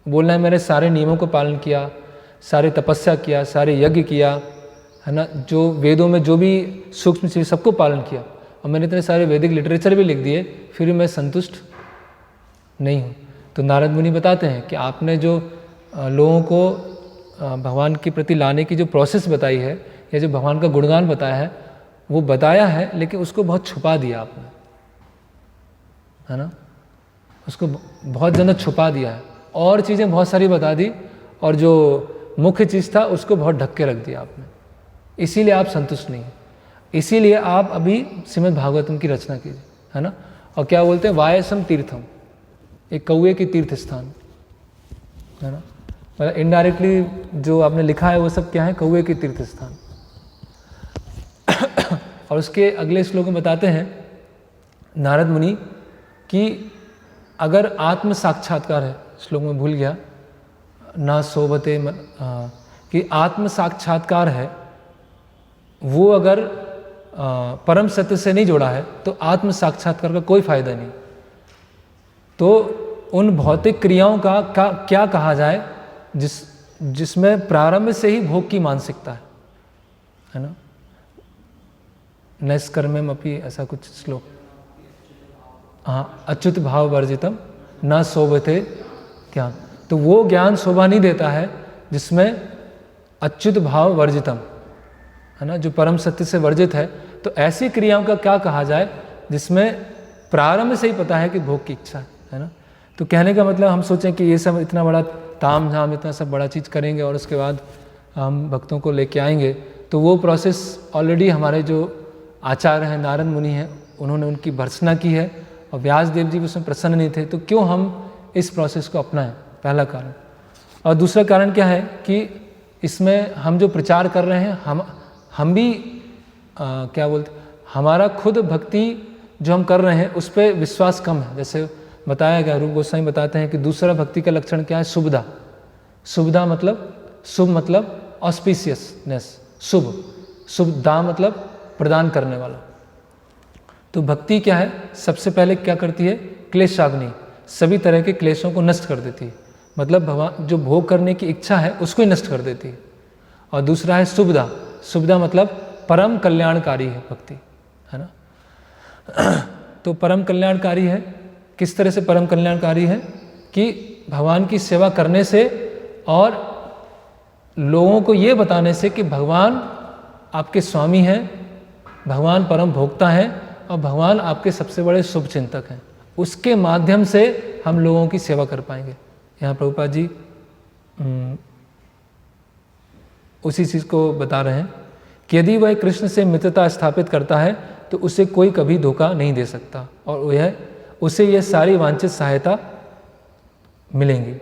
बोल रहे हैं मैंने सारे नियमों को पालन किया, सारे तपस्या किया, सारे यज्ञ किया, है ना, जो वेदों में जो भी सूक्ष्म चीज सबको पालन किया, और मैंने इतने सारे वैदिक लिटरेचर भी लिख दिए, फिर भी मैं संतुष्ट नहीं हूँ। तो नारद मुनि बताते हैं कि आपने जो लोगों को भगवान के प्रति लाने की जो प्रोसेस बताई है या जो भगवान का गुणगान बताया है वो बताया है, लेकिन उसको बहुत छुपा दिया आपने, है ना, उसको बहुत ज़्यादा छुपा दिया है, और चीज़ें बहुत सारी बता दी और जो मुख्य चीज़ था उसको बहुत ढक के रख दिया आपने, इसीलिए आप संतुष्ट नहीं हैं। इसीलिए आप अभी श्रीमद् भागवतम की रचना कीजिए, है ना। और क्या बोलते हैं, वायसम तीर्थम, एक कौए की तीर्थ स्थान, है ना, मतलब इनडायरेक्टली जो आपने लिखा है वो सब क्या है, कौए की तीर्थ स्थान। और उसके अगले श्लोक में बताते हैं नारद मुनि कि अगर आत्म साक्षात्कार है, श्लोक में भूल गया, ना सोबते कि आत्म साक्षात्कार है वो अगर परम सत्य से नहीं जोड़ा है तो आत्म साक्षात्कार का कोई फायदा नहीं। तो उन भौतिक क्रियाओं का क्या कहा जाए जिसमें प्रारंभ से ही भोग की मानसिकता है ना। नैष्कर्म्यम अपि, ऐसा कुछ श्लोक, हाँ, अच्युत भाव वर्जितम न शोभते ज्ञान। तो वो ज्ञान शोभा नहीं देता है जिसमें अच्युत भाव वर्जितम, है ना, जो परम सत्य से वर्जित है। तो ऐसी क्रियाओं का क्या कहा जाए जिसमें प्रारंभ से ही पता है कि भोग की इच्छा है ना। तो कहने का मतलब हम सोचें कि ये सब इतना बड़ा ताम झाम इतना सब बड़ा चीज़ करेंगे और उसके बाद हम भक्तों को लेके आएंगे, तो वो प्रोसेस ऑलरेडी हमारे जो आचार्य हैं नारद मुनि हैं उन्होंने उनकी भर्त्सना की है और व्यास देव जी उसमें प्रसन्न नहीं थे, तो क्यों हम इस प्रोसेस को अपनाएं, पहला कारण। और दूसरा कारण क्या है कि इसमें हम जो प्रचार कर रहे हैं हम भी क्या बोलते, हमारा खुद भक्ति जो हम कर रहे हैं उस पर विश्वास कम है। जैसे बताया गया, रूप गोस्वामी बताते हैं कि दूसरा भक्ति का लक्षण क्या है, शुभदा। शुभदा मतलब शुभ मतलब ऑस्पिशियसनेस, शुभ, शुभदा मतलब प्रदान करने वाला। तो भक्ति क्या है, सबसे पहले क्या करती है, क्लेशाग्नि, सभी तरह के क्लेशों को नष्ट कर देती है, मतलब भगवान जो भोग करने की इच्छा है उसको ही नष्ट कर देती है। और दूसरा है शुभदा, शुभदा मतलब परम कल्याणकारी है भक्ति, है ना। तो परम कल्याणकारी है, किस तरह से परम कल्याणकारी है कि भगवान की सेवा करने से और लोगों को ये बताने से कि भगवान आपके स्वामी हैं, भगवान परम भोक्ता हैं और भगवान आपके सबसे बड़े शुभ चिंतक हैं, उसके माध्यम से हम लोगों की सेवा कर पाएंगे। यहाँ प्रभुपाद जी उसी चीज़ को बता रहे हैं कि यदि वह कृष्ण से मित्रता स्थापित करता है तो उसे कोई कभी धोखा नहीं दे सकता और उसे यह सारी वांछित सहायता मिलेंगी।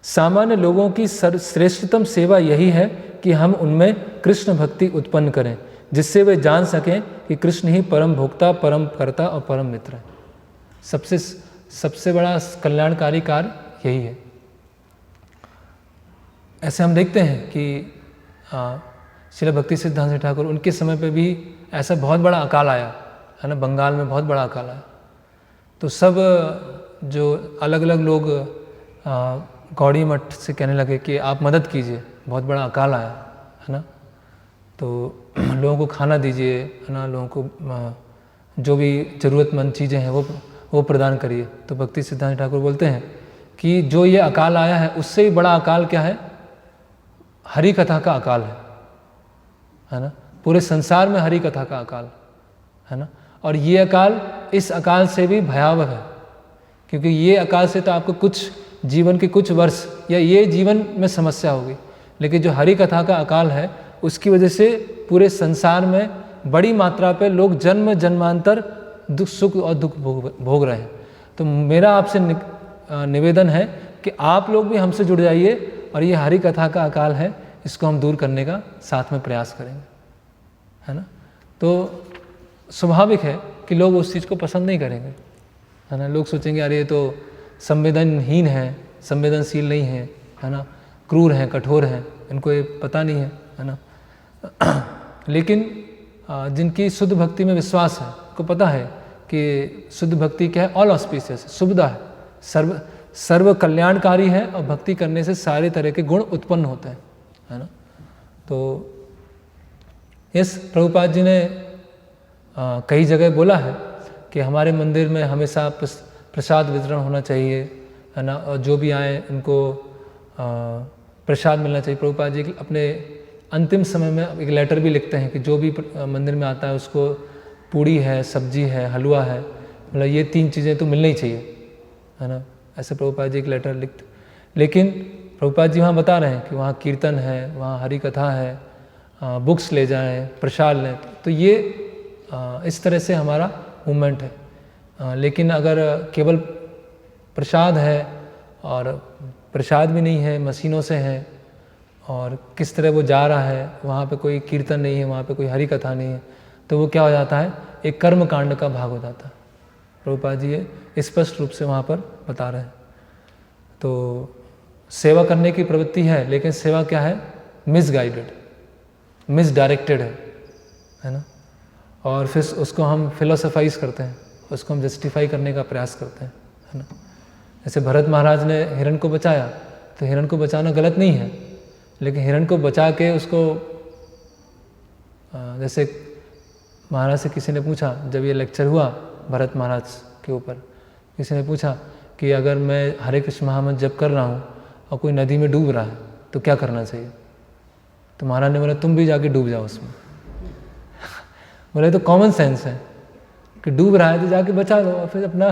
सामान्य लोगों की श्रेष्ठतम सेवा यही है कि हम उनमें कृष्ण भक्ति उत्पन्न करें, जिससे वे जान सकें कि कृष्ण ही परम भोक्ता, परम कर्ता और परम मित्र है। सबसे बड़ा कल्याणकारी कार्य यही है। ऐसे हम देखते हैं कि श्रील भक्ति सिद्धांत ठाकुर, उनके समय पे भी ऐसा बहुत बड़ा अकाल आया है ना, बंगाल में बहुत बड़ा अकाल आया। तो सब जो अलग अलग लोग गौड़ी मठ से कहने लगे कि आप मदद कीजिए, बहुत बड़ा अकाल आया है ना, तो लोगों को खाना दीजिए, है ना, लोगों को जो भी ज़रूरतमंद चीज़ें हैं वो प्रदान करिए। तो भक्ति सिद्धांत ठाकुर बोलते हैं कि जो ये अकाल आया है उससे ही बड़ा अकाल क्या है, हरि कथा का अकाल है ना। पूरे संसार में हरि कथा का अकाल है ना, और ये अकाल इस अकाल से भी भयावह है, क्योंकि ये अकाल से तो आपको कुछ जीवन के कुछ वर्ष या ये जीवन में समस्या होगी, लेकिन जो हरि कथा का अकाल है उसकी वजह से पूरे संसार में बड़ी मात्रा पे लोग जन्म जन्मांतर दुख सुख और दुख भोग रहे हैं। तो मेरा आपसे निवेदन है कि आप लोग भी हमसे जुड़ जाइए और ये हरि कथा का अकाल है, इसको हम दूर करने का साथ में प्रयास करेंगे, है ना। तो स्वाभाविक है कि लोग उस चीज़ को पसंद नहीं करेंगे, है ना। लोग सोचेंगे अरे ये तो संवेदनहीन है, संवेदनशील नहीं है ना, क्रूर हैं, कठोर हैं, इनको ये पता नहीं है ना। लेकिन जिनकी शुद्ध भक्ति में विश्वास है, को पता है कि शुद्ध भक्ति क्या है, ऑल ऑस्पिशियस, शुभदा है, सर्व कल्याणकारी है, और भक्ति करने से सारे तरह के गुण उत्पन्न होते हैं, है ना। तो यस, प्रभुपाद जी ने कई जगह बोला है कि हमारे मंदिर में हमेशा प्रसाद वितरण होना चाहिए, है ना, और जो भी आए उनको प्रसाद मिलना चाहिए। प्रभुपाद जी अपने अंतिम समय में एक लेटर भी लिखते हैं कि जो भी मंदिर में आता है उसको पूड़ी है, सब्जी है, हलवा है, मतलब ये 3 चीज़ें तो मिलनी ही चाहिए, है ना। ऐसे प्रभुपाद जी एक लेटर लिखते। लेकिन प्रभुपाद जी वहाँ बता रहे हैं कि वहाँ कीर्तन है, वहाँ हरि कथा है, बुक्स ले जाएं, प्रसाद लें, तो ये इस तरह से हमारा मूवमेंट है। लेकिन अगर केवल प्रसाद है और प्रसाद भी नहीं है, मशीनों से है, और किस तरह वो जा रहा है, वहाँ पे कोई कीर्तन नहीं है, वहाँ पे कोई हरि कथा नहीं है, तो वो क्या हो जाता है, एक कर्म कांड का भाग हो जाता है। प्रभुपाद जी ये स्पष्ट रूप से वहाँ पर बता रहे हैं। तो सेवा करने की प्रवृत्ति है, लेकिन सेवा क्या है, मिसगाइडेड, मिसडायरेक्टेड है ना। और फिर उसको हम फिलोसोफाइज करते हैं, उसको हम जस्टिफाई करने का प्रयास करते हैं, है ना। जैसे भरत महाराज ने हिरण को बचाया, तो हिरण को बचाना गलत नहीं है, लेकिन हिरण को बचा के उसको, जैसे महाराज से किसी ने पूछा, जब ये लेक्चर हुआ भरत महाराज के ऊपर, किसी ने पूछा कि अगर मैं हरे कृष्ण महामंत्र जप कर रहा हूँ और कोई नदी में डूब रहा है तो क्या करना चाहिए। तो महाराज ने बोला तुम भी जाके डूब जाओ उसमें। बोले तो कॉमन सेंस है कि डूब रहा है तो जाके बचा लो और फिर अपना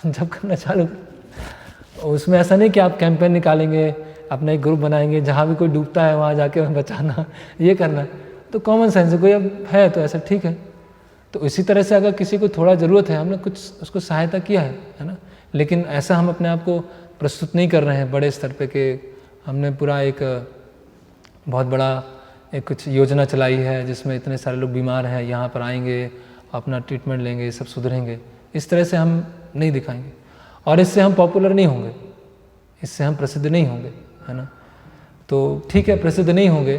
जप करना चालू करो। उसमें ऐसा नहीं कि आप कैंपेन निकालेंगे, अपना एक ग्रुप बनाएंगे, जहाँ भी कोई डूबता है वहाँ जाके बचाना, ये करना, तो कॉमन सेंस है, कोई अब है तो ऐसा ठीक है। तो इसी तरह से अगर किसी को थोड़ा ज़रूरत है, हमने कुछ उसको सहायता किया है ना। लेकिन ऐसा हम अपने आप को प्रस्तुत नहीं कर रहे हैं बड़े स्तर पे कि हमने पूरा एक बहुत बड़ा एक कुछ योजना चलाई है जिसमें इतने सारे लोग बीमार हैं, यहाँ पर आएंगे, अपना ट्रीटमेंट लेंगे, सब सुधरेंगे। इस तरह से हम नहीं दिखाएंगे, और इससे हम पॉपुलर नहीं होंगे, इससे हम प्रसिद्ध नहीं होंगे, है ना। तो ठीक है, प्रसिद्ध नहीं होंगे,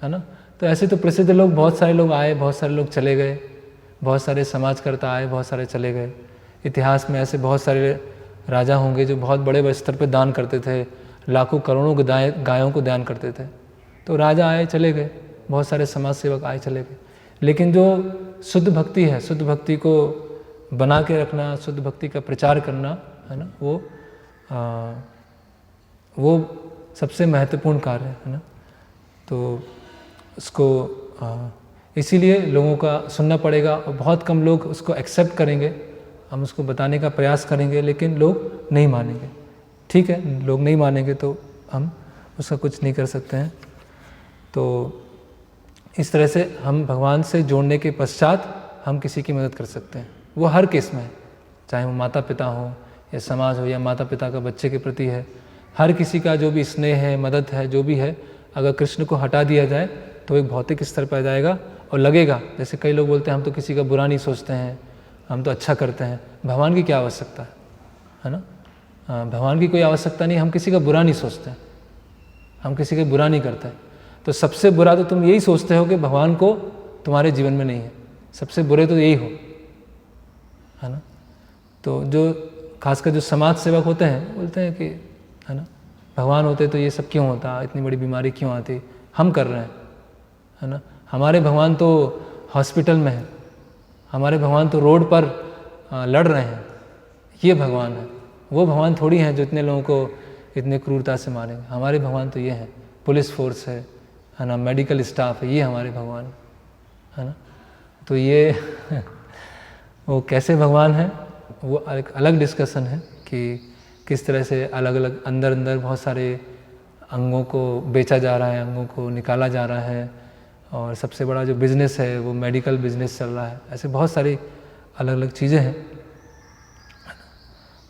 है ना। तो ऐसे तो प्रसिद्ध लोग, बहुत सारे लोग आए, बहुत सारे लोग चले गए, बहुत सारे समाजकर्ता आए, बहुत सारे चले गए। इतिहास में ऐसे बहुत सारे राजा होंगे जो बहुत बड़े स्तर पर दान करते थे, लाखों करोड़ों गायों को दान करते थे। तो राजा आए चले गए, बहुत सारे समाज सेवक आए चले गए। लेकिन जो शुद्ध भक्ति है, शुद्ध भक्ति को बना के रखना, शुद्ध भक्ति का प्रचार करना, है ना, वो सबसे महत्वपूर्ण कार्य है ना। तो उसको इसीलिए लोगों का सुनना पड़ेगा, और बहुत कम लोग उसको एक्सेप्ट करेंगे। हम उसको बताने का प्रयास करेंगे लेकिन लोग नहीं मानेंगे। ठीक है, लोग नहीं मानेंगे तो हम उसका कुछ नहीं कर सकते हैं। तो इस तरह से हम भगवान से जोड़ने के पश्चात हम किसी की मदद कर सकते हैं। वो हर केस में है, चाहे वो माता पिता हो या समाज हो या माता पिता का बच्चे के प्रति है। हर किसी का जो भी स्नेह है, मदद है, जो भी है, अगर कृष्ण को हटा दिया जाए तो एक भौतिक स्तर पर आ जाएगा और लगेगा जैसे कई लोग बोलते हैं हम तो किसी का बुरा नहीं सोचते हैं, हम तो अच्छा करते हैं। भगवान की क्या आवश्यकता है ना। भगवान की कोई आवश्यकता नहीं, हम किसी का बुरा नहीं सोचते, हम किसी का बुरा नहीं करते। तो सबसे बुरा तो तुम यही सोचते हो कि भगवान को तुम्हारे जीवन में नहीं है, सबसे बुरे तो यही हो, है ना। तो जो खासकर जो समाज सेवक होते हैं बोलते हैं कि, है ना, भगवान होते तो ये सब क्यों होता, इतनी बड़ी बीमारी क्यों आती, हम कर रहे हैं, है ना। हमारे भगवान तो हॉस्पिटल में है, हमारे भगवान तो रोड पर लड़ रहे हैं, ये भगवान है। वो भगवान थोड़ी हैं जो इतने लोगों को इतने क्रूरता से मारेंगे। हमारे भगवान तो ये हैं, पुलिस फोर्स है ना, मेडिकल स्टाफ है, ये हमारे भगवान है ना। तो ये वो कैसे भगवान है वो एक अलग डिस्कशन है कि किस तरह से अलग अलग अंदर अंदर बहुत सारे अंगों को बेचा जा रहा है, अंगों को निकाला जा रहा है, और सबसे बड़ा जो बिज़नेस है वो मेडिकल बिज़नेस चल रहा है। ऐसे बहुत सारी अलग अलग चीज़ें हैं।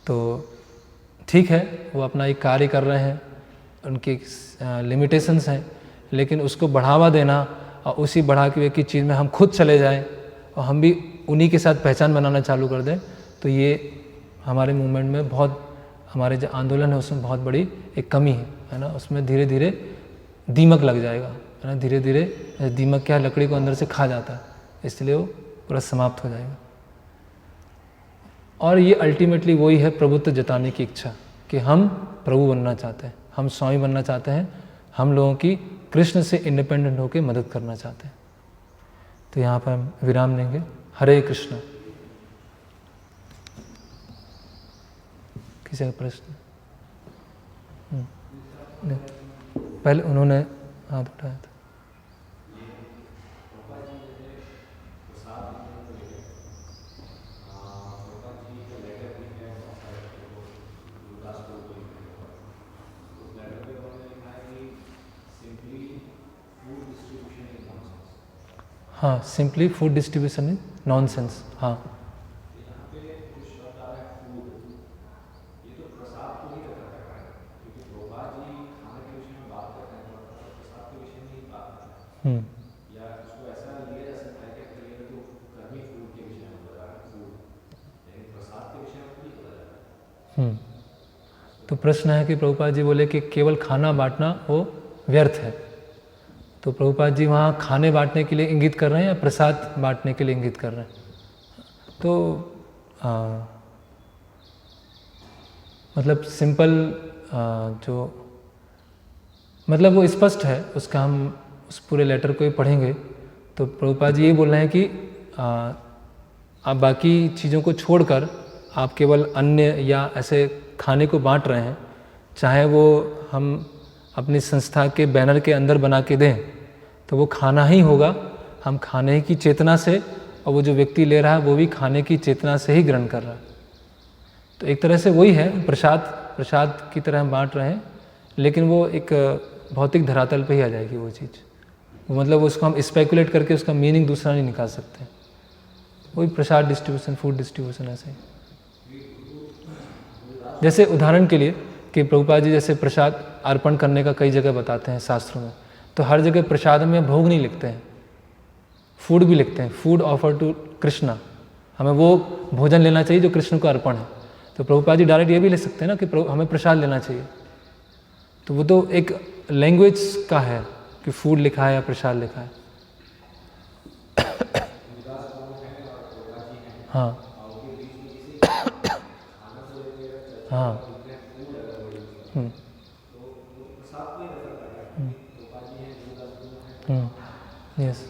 तो ठीक है, वो अपना एक कार्य कर रहे हैं, उनकी लिमिटेशंस हैं, लेकिन उसको बढ़ावा देना और उसी बढ़ा हुए की चीज़ में हम खुद चले जाएं और हम भी उन्हीं के साथ पहचान बनाना चालू कर दें, तो ये हमारे मूवमेंट में बहुत, हमारे जो आंदोलन है उसमें बहुत बड़ी एक कमी है ना। उसमें धीरे धीरे दीमक लग जाएगा, है ना। धीरे धीरे दीमक क्या लकड़ी को अंदर से खा जाता है, इसलिए वो पूरा समाप्त हो जाएगा। और ये अल्टीमेटली वही है प्रभुत्व जताने की इच्छा, कि हम प्रभु बनना चाहते हैं, हम स्वामी बनना चाहते हैं, हम लोगों की कृष्ण से इंडिपेंडेंट होकर मदद करना चाहते हैं। तो यहाँ पर हम विराम देंगे। हरे कृष्ण। किसी का प्रश्न? पहले उन्होंने हाथ उठाया था। हाँ, simply food distribution is nonsense. हाँ, तो प्रश्न है कि प्रभुपाद जी बोले कि केवल खाना बांटना वो व्यर्थ है, तो प्रभुपाद जी वहाँ खाने बांटने के लिए इंगित कर रहे हैं या प्रसाद बांटने के लिए इंगित कर रहे हैं? तो मतलब सिंपल जो मतलब वो स्पष्ट है, उसका हम उस पूरे लेटर को ही पढ़ेंगे तो प्रभुपाद जी ये बोल रहे हैं कि आप बाकी चीज़ों को छोड़कर आप केवल अन्न या ऐसे खाने को बांट रहे हैं, चाहे वो हम अपनी संस्था के बैनर के अंदर बना के दें तो वो खाना ही होगा, हम खाने की चेतना से, और वो जो व्यक्ति ले रहा है वो भी खाने की चेतना से ही ग्रहण कर रहा है। तो एक तरह से वही है, प्रसाद की तरह हम बांट रहे हैं, लेकिन वो एक भौतिक धरातल पे ही आ जाएगी वो चीज़। वो मतलब उसको हम स्पेकुलेट करके उसका मीनिंग दूसरा नहीं निकाल सकते। वही प्रसाद डिस्ट्रीब्यूशन, फूड डिस्ट्रीब्यूशन ऐसे ही। जैसे उदाहरण के लिए कि प्रभुपाद जी जैसे प्रसाद अर्पण करने का कई जगह बताते हैं शास्त्रों में, तो हर जगह प्रसाद में भोग नहीं लिखते हैं, फूड भी लिखते हैं, फूड ऑफर टू कृष्णा, हमें वो भोजन लेना चाहिए जो कृष्ण को अर्पण है। तो प्रभुपाद जी डायरेक्ट ये भी ले सकते हैं ना कि हमें प्रसाद लेना चाहिए, तो वो तो एक लैंग्वेज का है कि फूड लिखा है या प्रसाद लिखा है। हाँ हाँ, यस,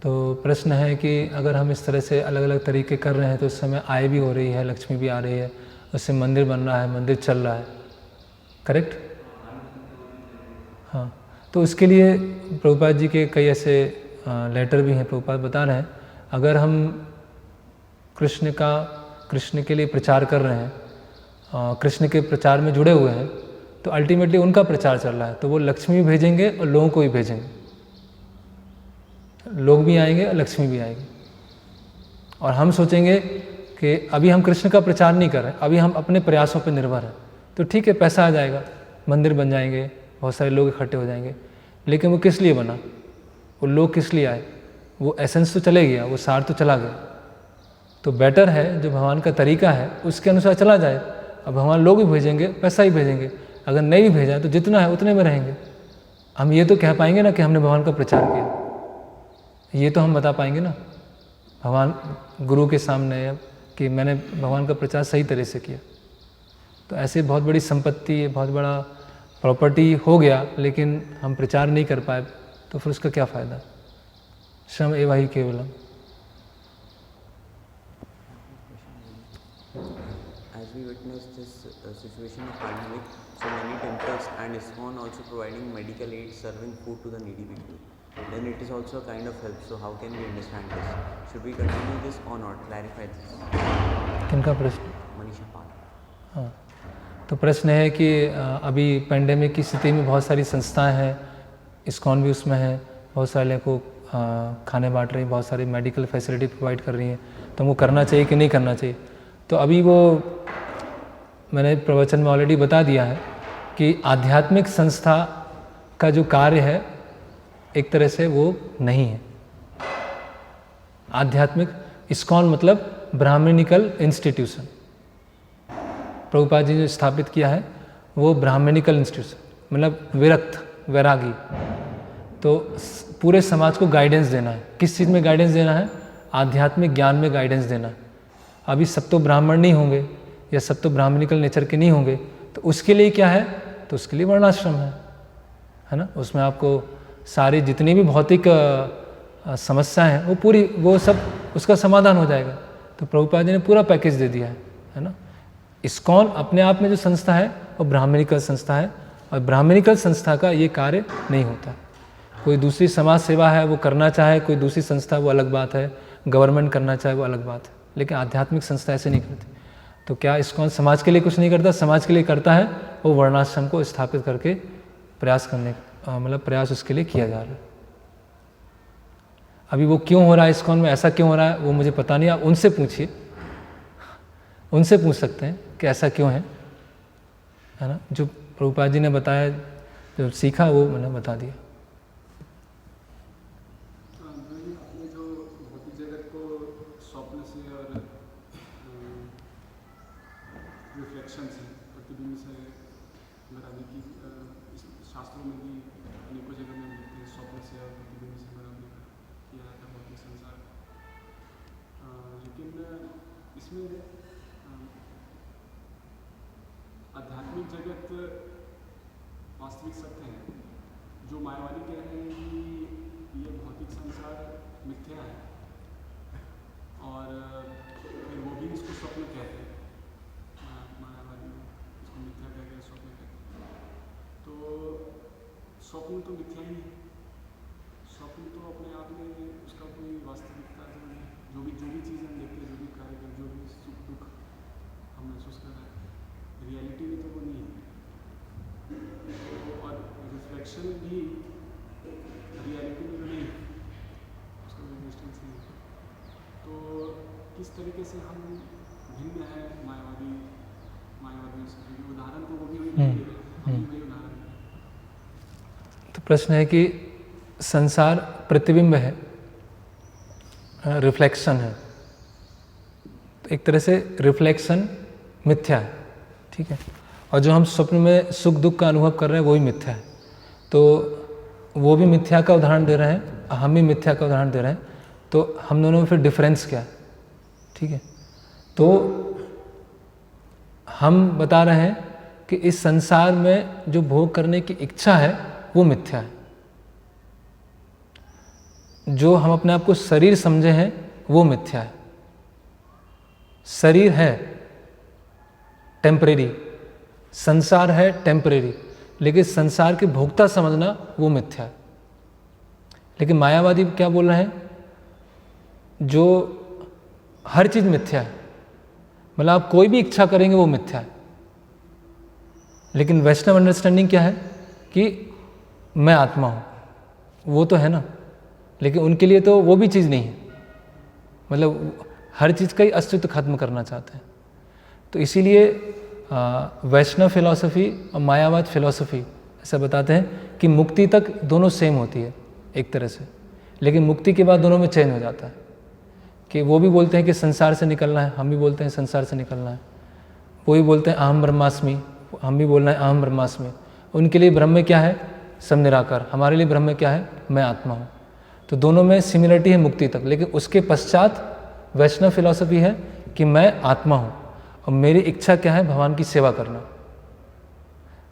तो प्रश्न है कि अगर हम इस तरह से अलग अलग तरीके कर रहे हैं तो उस समय आय भी हो रही है, लक्ष्मी भी आ रही है, उससे मंदिर बन रहा है, मंदिर चल रहा है, करेक्ट? हाँ, तो उसके लिए प्रभुपाद जी के कई ऐसे लेटर भी हैं। प्रभुपाद बता रहे हैं अगर हम कृष्ण के लिए प्रचार कर रहे हैं, कृष्ण के प्रचार में जुड़े हुए हैं, तो अल्टीमेटली उनका प्रचार चल रहा है, तो वो लक्ष्मी भी भेजेंगे और लोगों को भी भेजेंगे, लोग भी आएंगे और लक्ष्मी भी आएगी। और हम सोचेंगे कि अभी हम कृष्ण का प्रचार नहीं कर रहे, अभी हम अपने प्रयासों पर निर्भर हैं, तो ठीक है, पैसा आ जाएगा, मंदिर बन जाएंगे, बहुत सारे लोग इकट्ठे हो जाएंगे, लेकिन वो किस लिए बना, वो लोग किस लिए आए, वो एसेंस तो चले गया, वो सार तो चला गया। तो बेटर है जो भगवान का तरीका है उसके अनुसार चला जाए। अब भगवान लोग भी भेजेंगे, पैसा ही भेजेंगे, अगर नहीं भी भेजा तो जितना है उतने में रहेंगे। हम ये तो कह पाएंगे ना कि हमने भगवान का प्रचार किया, ये तो हम बता पाएंगे ना भगवान गुरु के सामने कि मैंने भगवान का प्रचार सही तरह से किया। तो ऐसे बहुत बड़ी संपत्ति, बहुत बड़ा प्रॉपर्टी हो गया, लेकिन हम प्रचार नहीं कर पाए, तो फिर उसका क्या फ़ायदा? श्रम एवा ही केवलम। As as we witness this situation of pandemic, so many temples and ISKCON also providing medical aid, serving food to the needy people. Then it is also a kind of help. So how can we understand this? Should we continue this or not? Clarify this. किनका प्रश्न? मनीषा पाल। हाँ, तो प्रश्न है कि अभी pandemic की स्थिति में बहुत सारी संस्थाएं हैं, ISKCON भी उसमें है, बहुत सारे को खाने बांट रही हैं, बहुत सारी मेडिकल फैसिलिटी प्रोवाइड कर रही हैं, तो वो करना चाहिए कि नहीं करना चाहिए? तो अभी वो मैंने प्रवचन में ऑलरेडी बता दिया है कि आध्यात्मिक संस्था का जो कार्य है एक तरह से वो नहीं है। आध्यात्मिक ISKCON मतलब ब्राह्मणिकल इंस्टीट्यूशन, प्रभुपाद जी ने स्थापित किया है वो ब्राह्मणिकल इंस्टीट्यूशन, मतलब विरक्त वैरागी। तो पूरे समाज को गाइडेंस देना है। किस चीज़ में गाइडेंस देना है? आध्यात्मिक ज्ञान में गाइडेंस देना है। अभी सब तो ब्राह्मण नहीं होंगे या सब तो ब्राह्मणिकल नेचर के नहीं होंगे, तो उसके लिए क्या है? तो उसके लिए वर्णाश्रम है ना। उसमें आपको सारी जितनी भी भौतिक समस्याएं हैं वो पूरी वो सब उसका समाधान हो जाएगा। तो प्रभुपाद जी ने पूरा पैकेज दे दिया है ना। ISKCON अपने आप में जो संस्था है वो ब्राह्मणिकल संस्था है, और ब्राह्मणिकल संस्था का ये कार्य नहीं होता। कोई दूसरी समाज सेवा है वो करना चाहे, कोई दूसरी संस्था वो अलग बात है, गवर्नमेंट करना चाहे वो अलग बात है, लेकिन आध्यात्मिक संस्था ऐसे नहीं करती। तो क्या ISKCON समाज के लिए कुछ नहीं करता? समाज के लिए करता है। वो वर्णाश्रम को स्थापित करके प्रयास करने मतलब प्रयास उसके लिए किया जा रहा है। अभी वो क्यों हो रहा है ISKCON में, ऐसा क्यों हो रहा है वो मुझे पता नहीं, आप उनसे पूछिए, उनसे पूछ सकते हैं कि ऐसा क्यों है ना। जो प्रभुपाद जी ने बताया, जो सीखा वो मैंने बता दिया। आपने जो भौतिक जगत को स्वप्न से और रिफ्लेक्शन से, प्रतिबिंब से बनाने की शास्त्रों में भी अनेकों जगह में मिलते हैं, स्वप्न से और प्रतिबिंब से बनाने का किया जाता है भौतिक संसार। लेकिन इसमें आध्यात्मिक जगत वास्तविक सत्य है। जो मायावादी कह रहे हैं कि ये भौतिक संसार मिथ्या है, और फिर वो भी इसको स्वप्न कहते हैं, मायावादी इसको मिथ्या कहते हैं, स्वप्न कहते हैं। तो स्वप्न तो मिथ्या ही है। स्वप्न तो अपने आप में उसका कोई वास्तविकता जो नहीं। जो भी चीज़ें हम देखते हैं, जो भी कार्यक्रम, जो भी सुख दुख हम महसूस कर रहे हैं, रियलिटी में तो वो नहीं है। और रिफ्लेक्शन भी रियलिटी में तो नहीं है, उसका कोई डिस्टेंस नहीं है। तो किस तरीके से हम भिन्न है मायावादियों से? उदाहरण तो वो भी वही दे रहे हैं, हम भी वही उदाहरण है। तो प्रश्न है कि संसार प्रतिबिंब है, रिफ्लेक्शन है, तो एक तरह से रिफ्लेक्शन मिथ्या है, ठीक है। और जो हम स्वप्न में सुख दुख का अनुभव कर रहे हैं वो भी मिथ्या है। तो वो भी मिथ्या का उदाहरण दे रहे हैं, हम भी मिथ्या का उदाहरण दे रहे हैं। तो हम दोनों में फिर डिफरेंस क्या है? ठीक है, तो हम बता रहे हैं कि इस संसार में जो भोग करने की इच्छा है वो मिथ्या है। जो हम अपने आप को शरीर समझे हैं वो मिथ्या है। शरीर है टेम्परेरी, संसार है टेम्परेरी, लेकिन संसार के भोक्ता समझना वो मिथ्या है। लेकिन मायावादी क्या बोल रहे हैं? जो हर चीज़ मिथ्या है, मतलब आप कोई भी इच्छा करेंगे वो मिथ्या है। लेकिन वैष्णव अंडरस्टैंडिंग क्या है कि मैं आत्मा हूँ, वो तो है ना, लेकिन उनके लिए तो वो भी चीज़ नहीं है, मतलब हर चीज़ का ही अस्तित्व खत्म करना चाहते हैं। तो इसीलिए वैष्णव फिलॉसफी और मायावाद फिलॉसफी ऐसा बताते हैं कि मुक्ति तक दोनों सेम होती है एक तरह से, लेकिन मुक्ति के बाद दोनों में चेंज हो जाता है। कि वो भी बोलते हैं कि संसार से निकलना है, हम भी बोलते हैं संसार से निकलना है। वो भी बोलते हैं अहम ब्रह्मास्मि, हम भी बोलना है अहम ब्रह्मास्मि। उनके लिए ब्रह्म क्या है? सब निराकार। हमारे लिए ब्रह्म क्या है? मैं आत्मा हूँ। तो दोनों में सिमिलरिटी है मुक्ति तक, लेकिन उसके पश्चात वैष्णव फिलॉसफी है कि मैं आत्मा हूँ और मेरी इच्छा क्या है? भगवान की सेवा करना।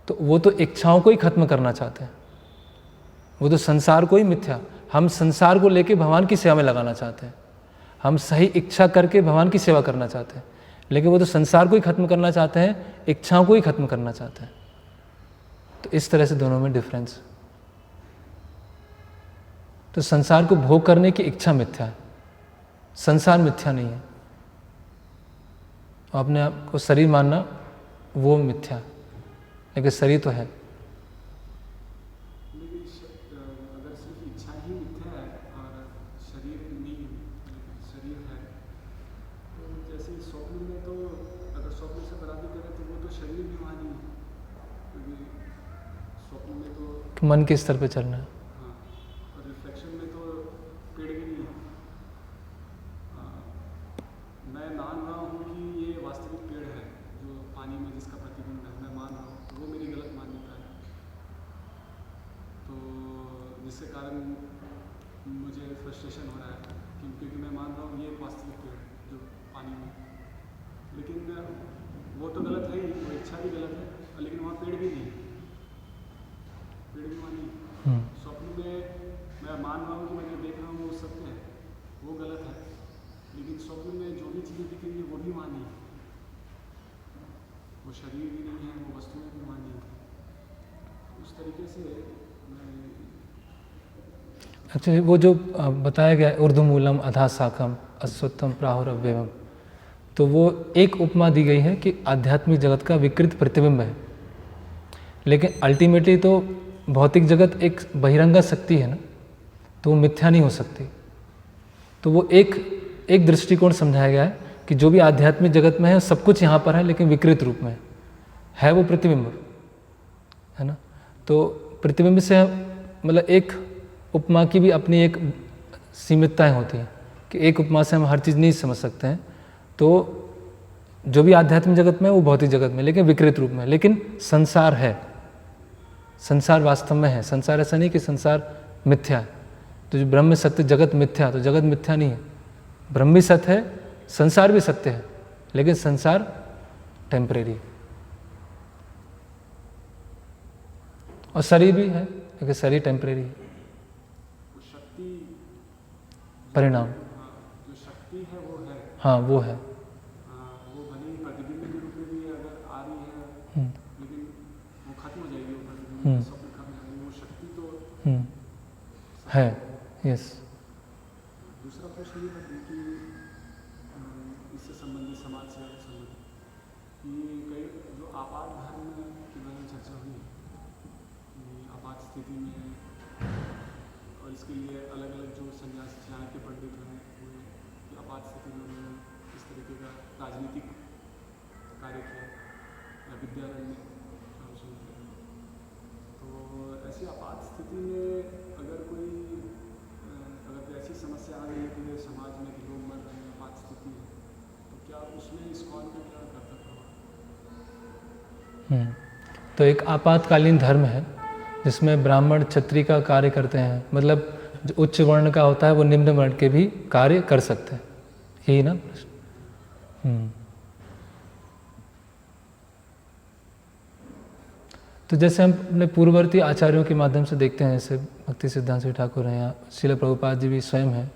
तो वो तो इच्छाओं को ही खत्म करना चाहते हैं, वो तो संसार को ही मिथ्या। हम संसार को लेके भगवान की सेवा में लगाना चाहते हैं, हम सही इच्छा करके भगवान की सेवा करना चाहते हैं। लेकिन वो तो संसार को ही खत्म करना चाहते हैं, इच्छाओं को ही खत्म करना चाहते हैं। तो इस तरह से दोनों में डिफरेंस। तो संसार को भोग करने की इच्छा मिथ्या है, संसार मिथ्या नहीं है। अपने आप को शरीर मानना वो मिथ्या है, लेकिन शरीर तो है। लेकिन अगर सिर्फ इच्छा ही मिथ्या है और शरीर नहीं है, शरीर है, तो जैसे स्वप्न में तो अगर स्वप्न से बराबरी करें तो वो तो शरीर भी वहाँ नहीं है, क्योंकि स्वप्न में तो मन के स्तर पे चलना है। हाँ, और रिफ्लेक्शन में तो पेड़ भी नहीं है। मैं मान रहा हूँ कि ये वास्तविक पेड़ है जो पानी में जिसका प्रतिबिंब है, मैं मान रहा हूँ, वो मेरी गलत मान्यता है। तो जिसके कारण मुझे फ्रस्ट्रेशन हो रहा है क्योंकि मैं मान रहा हूँ ये एक वास्तविक पेड़ है जो पानी में, लेकिन वो तो गलत है ही, वो इच्छा भी गलत है, लेकिन वहाँ पेड़ भी नहीं है, पेड़ भी वहाँ नहीं है। स्वप्न में मैं मान रहा हूँ कि मैं जो देख रहा हूँ वो सत्य है, वो गलत है, लेकिन स्वप्न में जो भी चीज़ें दिखेंगी वो भी वहाँ नहीं है, वो शरीर भी नहीं है, वो वस्तुएं भी वहाँ नहीं है। उस तरीके से मैं एक्चुअली वो जो बताया गया ऊर्ध्वमूलम अधा शाखम अश्वत्थम प्राहुरव्यवम, तो वो एक उपमा दी गई है कि आध्यात्मिक जगत का विकृत प्रतिबिंब है, लेकिन अल्टीमेटली तो भौतिक जगत एक बहिरंगा शक्ति है ना, तो वो मिथ्या नहीं हो सकती। तो वो एक दृष्टिकोण समझाया गया है कि जो भी आध्यात्मिक जगत में है सब कुछ यहाँ पर है, लेकिन विकृत रूप में है वो प्रतिबिंब, है ना। तो प्रतिबिंब से मतलब एक उपमा की भी अपनी एक सीमितताएं होती हैं कि एक उपमा से हम हर चीज़ नहीं समझ सकते हैं। तो जो भी आध्यात्मिक जगत में है वो भौतिक जगत में, लेकिन विकृत रूप में, लेकिन संसार है, संसार वास्तव में है। संसार ऐसा नहीं कि संसार मिथ्या है। तो जो ब्रह्म सत्य जगत मिथ्या, तो जगत मिथ्या नहीं है, ब्रह्म भी सत्य है, संसार भी सत्य है, लेकिन संसार टेम्परेरी और शरीर भी है, लेकिन शरीर टेम्परेरी है। शक्ति परिणाम, जो शक्ति है वो है, हाँ वो है। वो भले ही प्रतिबिंब के रूप में भी अगर आ रही है, लेकिन वो खत्म हो जाएगी, वो प्रतिबिंब स्वप्न खत्म हो जाएगी, वो शक्ति तो है। यस। दूसरा प्रश्न ये था कि इससे संबंधित समाज से संबंधित कि कई जो आपात धर्म के बारे में चर्चा हुई कि आपात स्थिति में, और इसके लिए अलग अलग जो संन्यासी चाणक्य पंडित हैं हुए कि आपात स्थिति में उन्होंने इस तरीके का राजनीतिक कार्य किया या विद्यारण्य हम सुनते हैं। तो ऐसी आपात स्थिति में अगर कोई ऐसी समस्या आ रही है पूरे समाज में कि लोग मर रहे हैं, आपात स्थिति है, तो क्या उसमें इस्कॉन का क्या कर्तव्य होगा? तो एक आपातकालीन धर्म है जिसमें ब्राह्मण क्षत्रिय का कार्य करते हैं, मतलब जो उच्च वर्ण का होता है वो निम्न वर्ण के भी कार्य कर सकते हैं, यही ना प्रश्न। तो जैसे हम अपने पूर्ववर्ती आचार्यों के माध्यम से देखते हैं, जैसे भक्ति सिद्धांत श्री ठाकुर हैं या श्रील प्रभुपाद जी भी स्वयं हैं,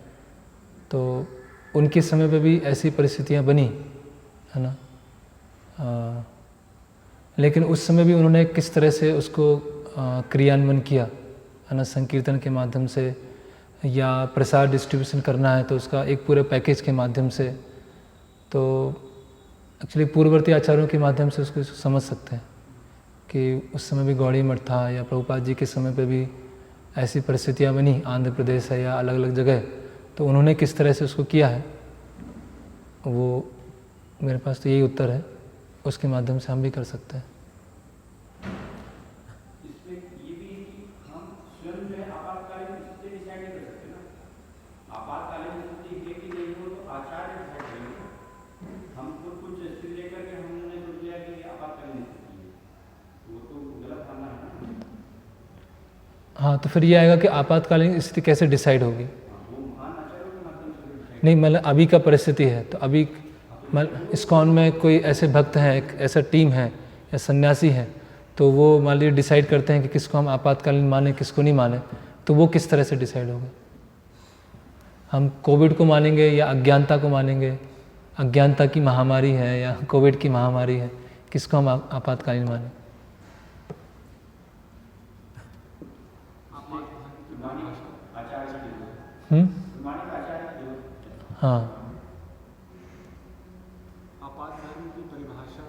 तो उनके समय पे भी ऐसी परिस्थितियां बनी, है ना। लेकिन उस समय भी उन्होंने किस तरह से उसको क्रियान्वयन किया, है ना, संकीर्तन के माध्यम से या प्रसार डिस्ट्रीब्यूशन करना है तो उसका एक पूरे पैकेज के माध्यम से। तो एक्चुअली पूर्ववर्ती आचार्यों के माध्यम से उसको समझ सकते हैं कि उस समय भी गौड़ी मठ था या प्रभुपाद जी के समय पे भी ऐसी परिस्थितियाँ बनी, आंध्र प्रदेश है या अलग अलग जगह, तो उन्होंने किस तरह से उसको किया है, वो मेरे पास तो यही उत्तर है, उसके माध्यम से हम भी कर सकते हैं। इसमें ये भी कि हम स्वयं जो है आपातकालीन स्थिति डिसाइड नहीं कर सकते ना। आपातकालीन स्थिति है कि नहीं हो तो आचार्य डिसाइड करेंगे। हम तो कुछ स्थिति लेकर के हमने सोच लिया कि ये आपातकालीन स्थिति है, वो तो गलत मानना है ना। हाँ, तो फिर ये आएगा कि आपातकालीन स्थिति कैसे डिसाइड होगी। नहीं, मतलब अभी का परिस्थिति है, तो अभी मतलब इस्कॉन में कोई ऐसे भक्त हैं, एक ऐसा टीम है या सन्यासी है, तो वो मान लीजिए डिसाइड करते हैं कि किसको हम आपातकालीन माने, किसको नहीं माने, तो वो किस तरह से डिसाइड होगा। हम कोविड को मानेंगे या अज्ञानता को मानेंगे, अज्ञानता की महामारी है या कोविड की महामारी है, किसको हम आपातकालीन माने? हाँ, आपात धर्म की परिभाषा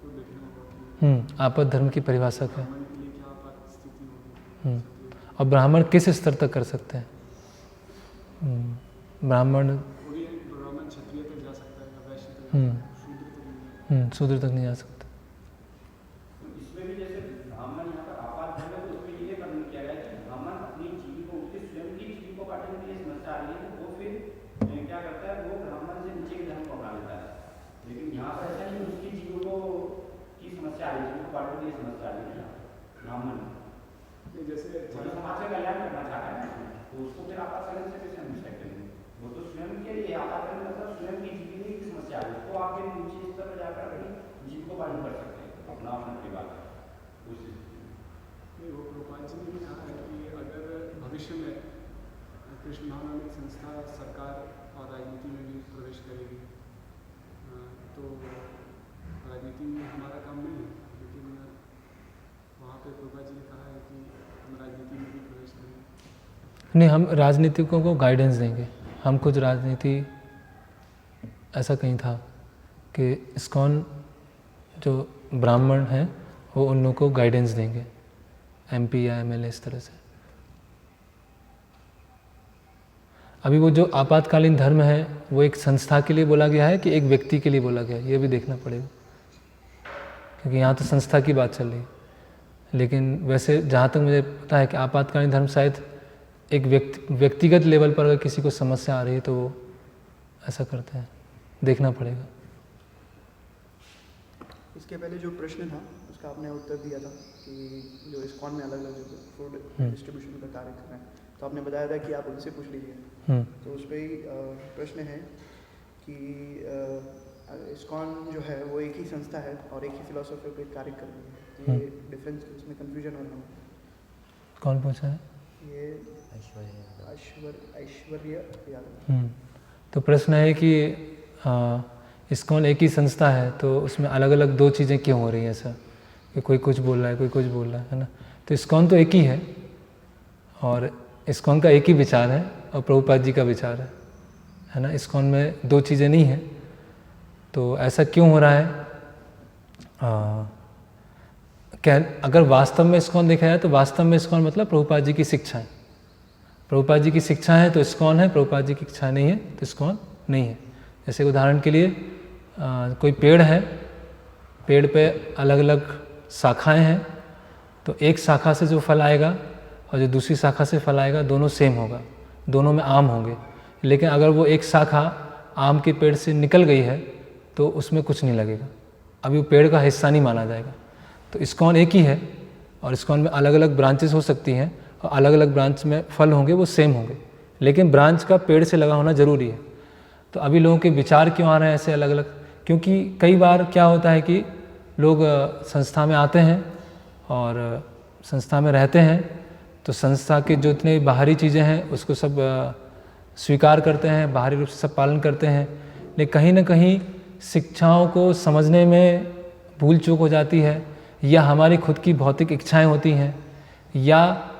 को देखना होगा। आपात धर्म की परिभाषा क्या है? ब्राह्मण के लिए क्या आपात स्थिति होगी? और ब्राह्मण किस स्तर तक कर सकते हैं? ब्राह्मण कोई एक ब्राह्मण क्षत्रिय तक जा सकता है या वैश्य तक, शूद्र तक नहीं। शूद्र तक नहीं जा सकते। इसमें भी जैसे ब्राह्मण यहाँ पर आपात धर्म है, तो उसमें ये वर्णन किया गया है कि ब्राह्मण अपनी जीविका, उसके स्वयं की जीविकोपार्जन के लिए समस्या आ रही है, तो वो फिर क्या करता है, वो ब्राह्मण से नीचे के धर्म को अपना लेता है। लेकिन यहाँ पर ऐसा नहीं, उसकी जीविकों की समस्या आ रही है, जीविकोपार्जन की समस्या आ रही है ब्राह्मण, जैसे समाज का कल्याण करना चाहता है, तो उसको फिर आपातकालीन से कैसे हम डिसाइड करेंगे? वो तो स्वयं के लिए आपातकालीन मतलब स्वयं की जीविका की समस्या है, उसको आप फिर नीचे स्तर पर जाकर अपनी जीविकोपार्जन कर सकते हैं, अपना परिवार उस नहीं, वो प्रभुपाद जी ने भी कहा है कि अगर भविष्य में कृष्ण भावनात्मक संस्था सरकार और राजनीति में भी प्रवेश करेगी तो राजनीति में हमारा काम नहीं है, लेकिन वहाँ पे प्रभुपाद जी ने कहा है कि हम राजनीति में भी प्रवेश करेंगे। नहीं, हम राजनीतिकों को गाइडेंस देंगे। हम कुछ राजनीति, ऐसा कहीं था कि इस्कॉन जो ब्राह्मण हैं वो उन लोगों को गाइडेंस देंगे, एमपी या एमएलए, इस तरह से। अभी वो जो आपातकालीन धर्म है वो एक संस्था के लिए बोला गया है कि एक व्यक्ति के लिए बोला गया है, ये भी देखना पड़ेगा, क्योंकि यहाँ तो संस्था की बात चल रही है। लेकिन वैसे जहाँ तक मुझे पता है कि आपातकालीन धर्म शायद एक व्यक्तिगत लेवल पर अगर किसी को समस्या आ रही है तो वो ऐसा करते हैं, देखना पड़ेगा। इसके पहले जो प्रश्न था उसका आपने उत्तर दिया था कि जो इस्कॉन में अलग अलग जो फूड डिस्ट्रीब्यूशन का कार्य कर रहे हैं, तो आपने बताया था कि आप उनसे पूछ लीजिए। तो उस पर ही प्रश्न है कि इस्कॉन जो है वो एक ही संस्था है और एक ही फिलोसफी पे कार्य कर रही है, ये डिफरेंस, इसमें कंफ्यूजन हो रहा है। कौन पूछा है? ये ऐश्वर्य यादव। तो प्रश्न है कि इस्कॉन एक ही संस्था है तो उसमें अलग अलग दो चीज़ें क्यों हो रही हैं, ऐसा कि कोई कुछ बोल रहा है, कोई कुछ बोल रहा है ना। तो इस्कॉन तो एक ही है और इस्कॉन का एक ही विचार है और प्रभुपाद जी का विचार है ना। इस्कॉन में दो चीज़ें नहीं है, तो ऐसा क्यों हो रहा है? क्या अगर वास्तव में इस्कॉन देखा जाए तो वास्तव में इस्कॉन मतलब प्रभुपाद जी की शिक्षा है। प्रभुपाद जी की शिक्षा है तो इस्कॉन है, प्रभुपाद जी की इच्छा नहीं है तो इस्कॉन नहीं है। जैसे उदाहरण के लिए कोई पेड़ है, पेड़ पे अलग अलग शाखाएं हैं, तो एक शाखा से जो फल आएगा और जो दूसरी शाखा से फल आएगा दोनों सेम होगा, दोनों में आम होंगे। लेकिन अगर वो एक शाखा आम के पेड़ से निकल गई है तो उसमें कुछ नहीं लगेगा, अभी वो पेड़ का हिस्सा नहीं माना जाएगा। तो इस्कॉन एक ही है और इस्कॉन में अलग अलग ब्रांचेस हो सकती हैं और अलग अलग ब्रांच में फल होंगे वो सेम होंगे, लेकिन ब्रांच का पेड़ से लगा होना ज़रूरी है। तो अभी लोगों के विचार क्यों आ रहे हैं ऐसे अलग अलग? क्योंकि कई बार क्या होता है कि लोग संस्था में आते हैं और संस्था में रहते हैं तो संस्था के जो इतने बाहरी चीज़ें हैं उसको सब स्वीकार करते हैं, बाहरी रूप से सब पालन करते हैं, लेकिन कहीं ना कहीं शिक्षाओं को समझने में भूल चूक हो जाती है, या हमारी खुद की भौतिक इच्छाएं होती हैं, या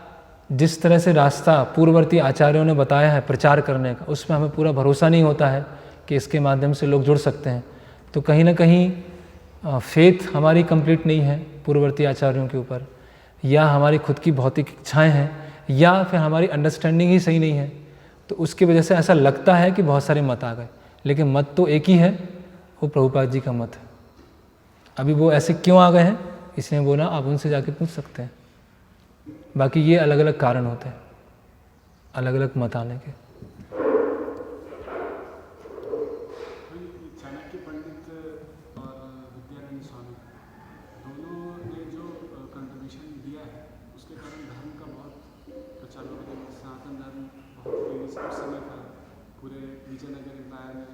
जिस तरह से रास्ता पूर्ववर्ती आचार्यों ने बताया है प्रचार करने का, उसमें हमें पूरा भरोसा नहीं होता है कि इसके माध्यम से लोग जुड़ सकते हैं। तो कहीं ना कहीं फेथ हमारी कंप्लीट नहीं है पूर्ववर्ती आचार्यों के ऊपर, या हमारी खुद की भौतिक इच्छाएं हैं, या फिर हमारी अंडरस्टैंडिंग ही सही नहीं है। तो उसकी वजह से ऐसा लगता है कि बहुत सारे मत आ गए, लेकिन मत तो एक ही है, वो प्रभुपाद जी का मत है। अभी वो ऐसे क्यों आ गए हैं इसलिए बोला, आप उनसे जाके पूछ सकते हैं। बाकी ये अलग अलग कारण होते हैं अलग अलग मत आने के। चाणक्य पंडित और विद्यारण्य स्वामी दोनों ने जो कंट्रीब्यूशन दिया है उसके कारण धर्म का बहुत प्रचार हो गया। सनातन धर्म बहुत तेजी से उस समय था पूरे विजयनगर एम्पायर में,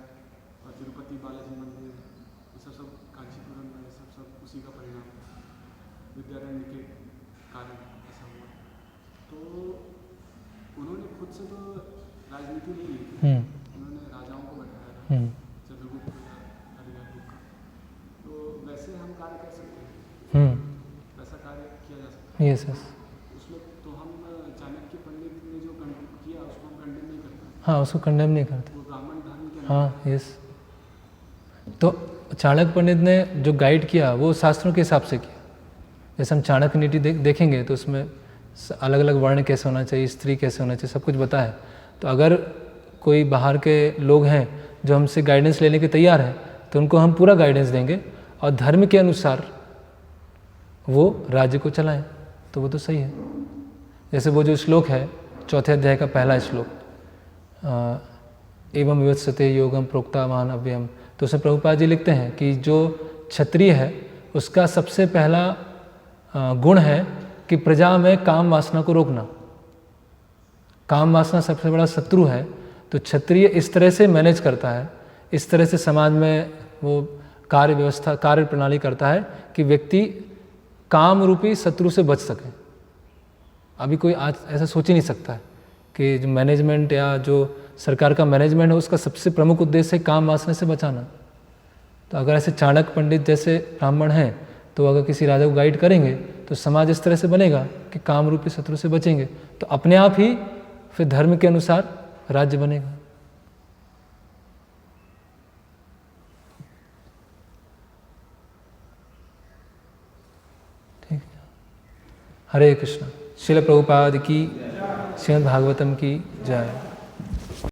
और तिरुपति बालाजी मंदिर, ये सब कांचीपुरम में, सब उसी का परिणाम विद्यारण्य के कारण ऐसा हुआ। तो उन्होंने खुद से तो राजनीति नहीं की थी, उन्होंने राजाओं को बैठाया था, चंद्रगुप्त यस यस। उसमें तो हम चाणक्य पंडित ने जो किया उसको हम कंडेम नहीं करते, हाँ, उसको कंडेम नहीं करते। वो ब्राह्मण धर्म के हाँ यस। तो चाणक्य पंडित ने जो गाइड किया वो शास्त्रों के हिसाब से किया। जैसे हम चाणक्य नीति देखेंगे तो उसमें अलग अलग वर्ण कैसे होना चाहिए, स्त्री कैसे होना चाहिए, सब कुछ बताया है। तो अगर कोई बाहर के लोग हैं जो हमसे गाइडेंस लेने के तैयार हैं तो उनको हम पूरा गाइडेंस देंगे और धर्म के अनुसार वो राज्य को चलाएं, तो वो तो सही है। जैसे वो जो श्लोक है 4 अध्याय का पहला श्लोक, एवं विवत्सते योगम प्रोक्ता महान अव्ययम, तो उसमें प्रभुपाद जी लिखते हैं कि जो क्षत्रिय है उसका सबसे पहला गुण है कि प्रजा में काम वासना को रोकना। काम वासना सबसे बड़ा शत्रु है। तो क्षत्रिय इस तरह से मैनेज करता है, इस तरह से समाज में वो कार्य व्यवस्था, कार्य प्रणाली करता है कि व्यक्ति काम रूपी शत्रु से बच सके। अभी कोई आज ऐसा सोच ही नहीं सकता है कि जो मैनेजमेंट या जो सरकार का मैनेजमेंट है उसका सबसे प्रमुख उद्देश्य है काम वासना से बचाना। तो अगर ऐसे चाणक्य पंडित जैसे ब्राह्मण हैं तो अगर किसी राजा को गाइड करेंगे तो समाज इस तरह से बनेगा कि काम रूपी शत्रु से बचेंगे, तो अपने आप ही फिर धर्म के अनुसार राज्य बनेगा। ठीक है। हरे कृष्ण। श्रील प्रभुपाद की, श्रीमद् भागवतम की जय।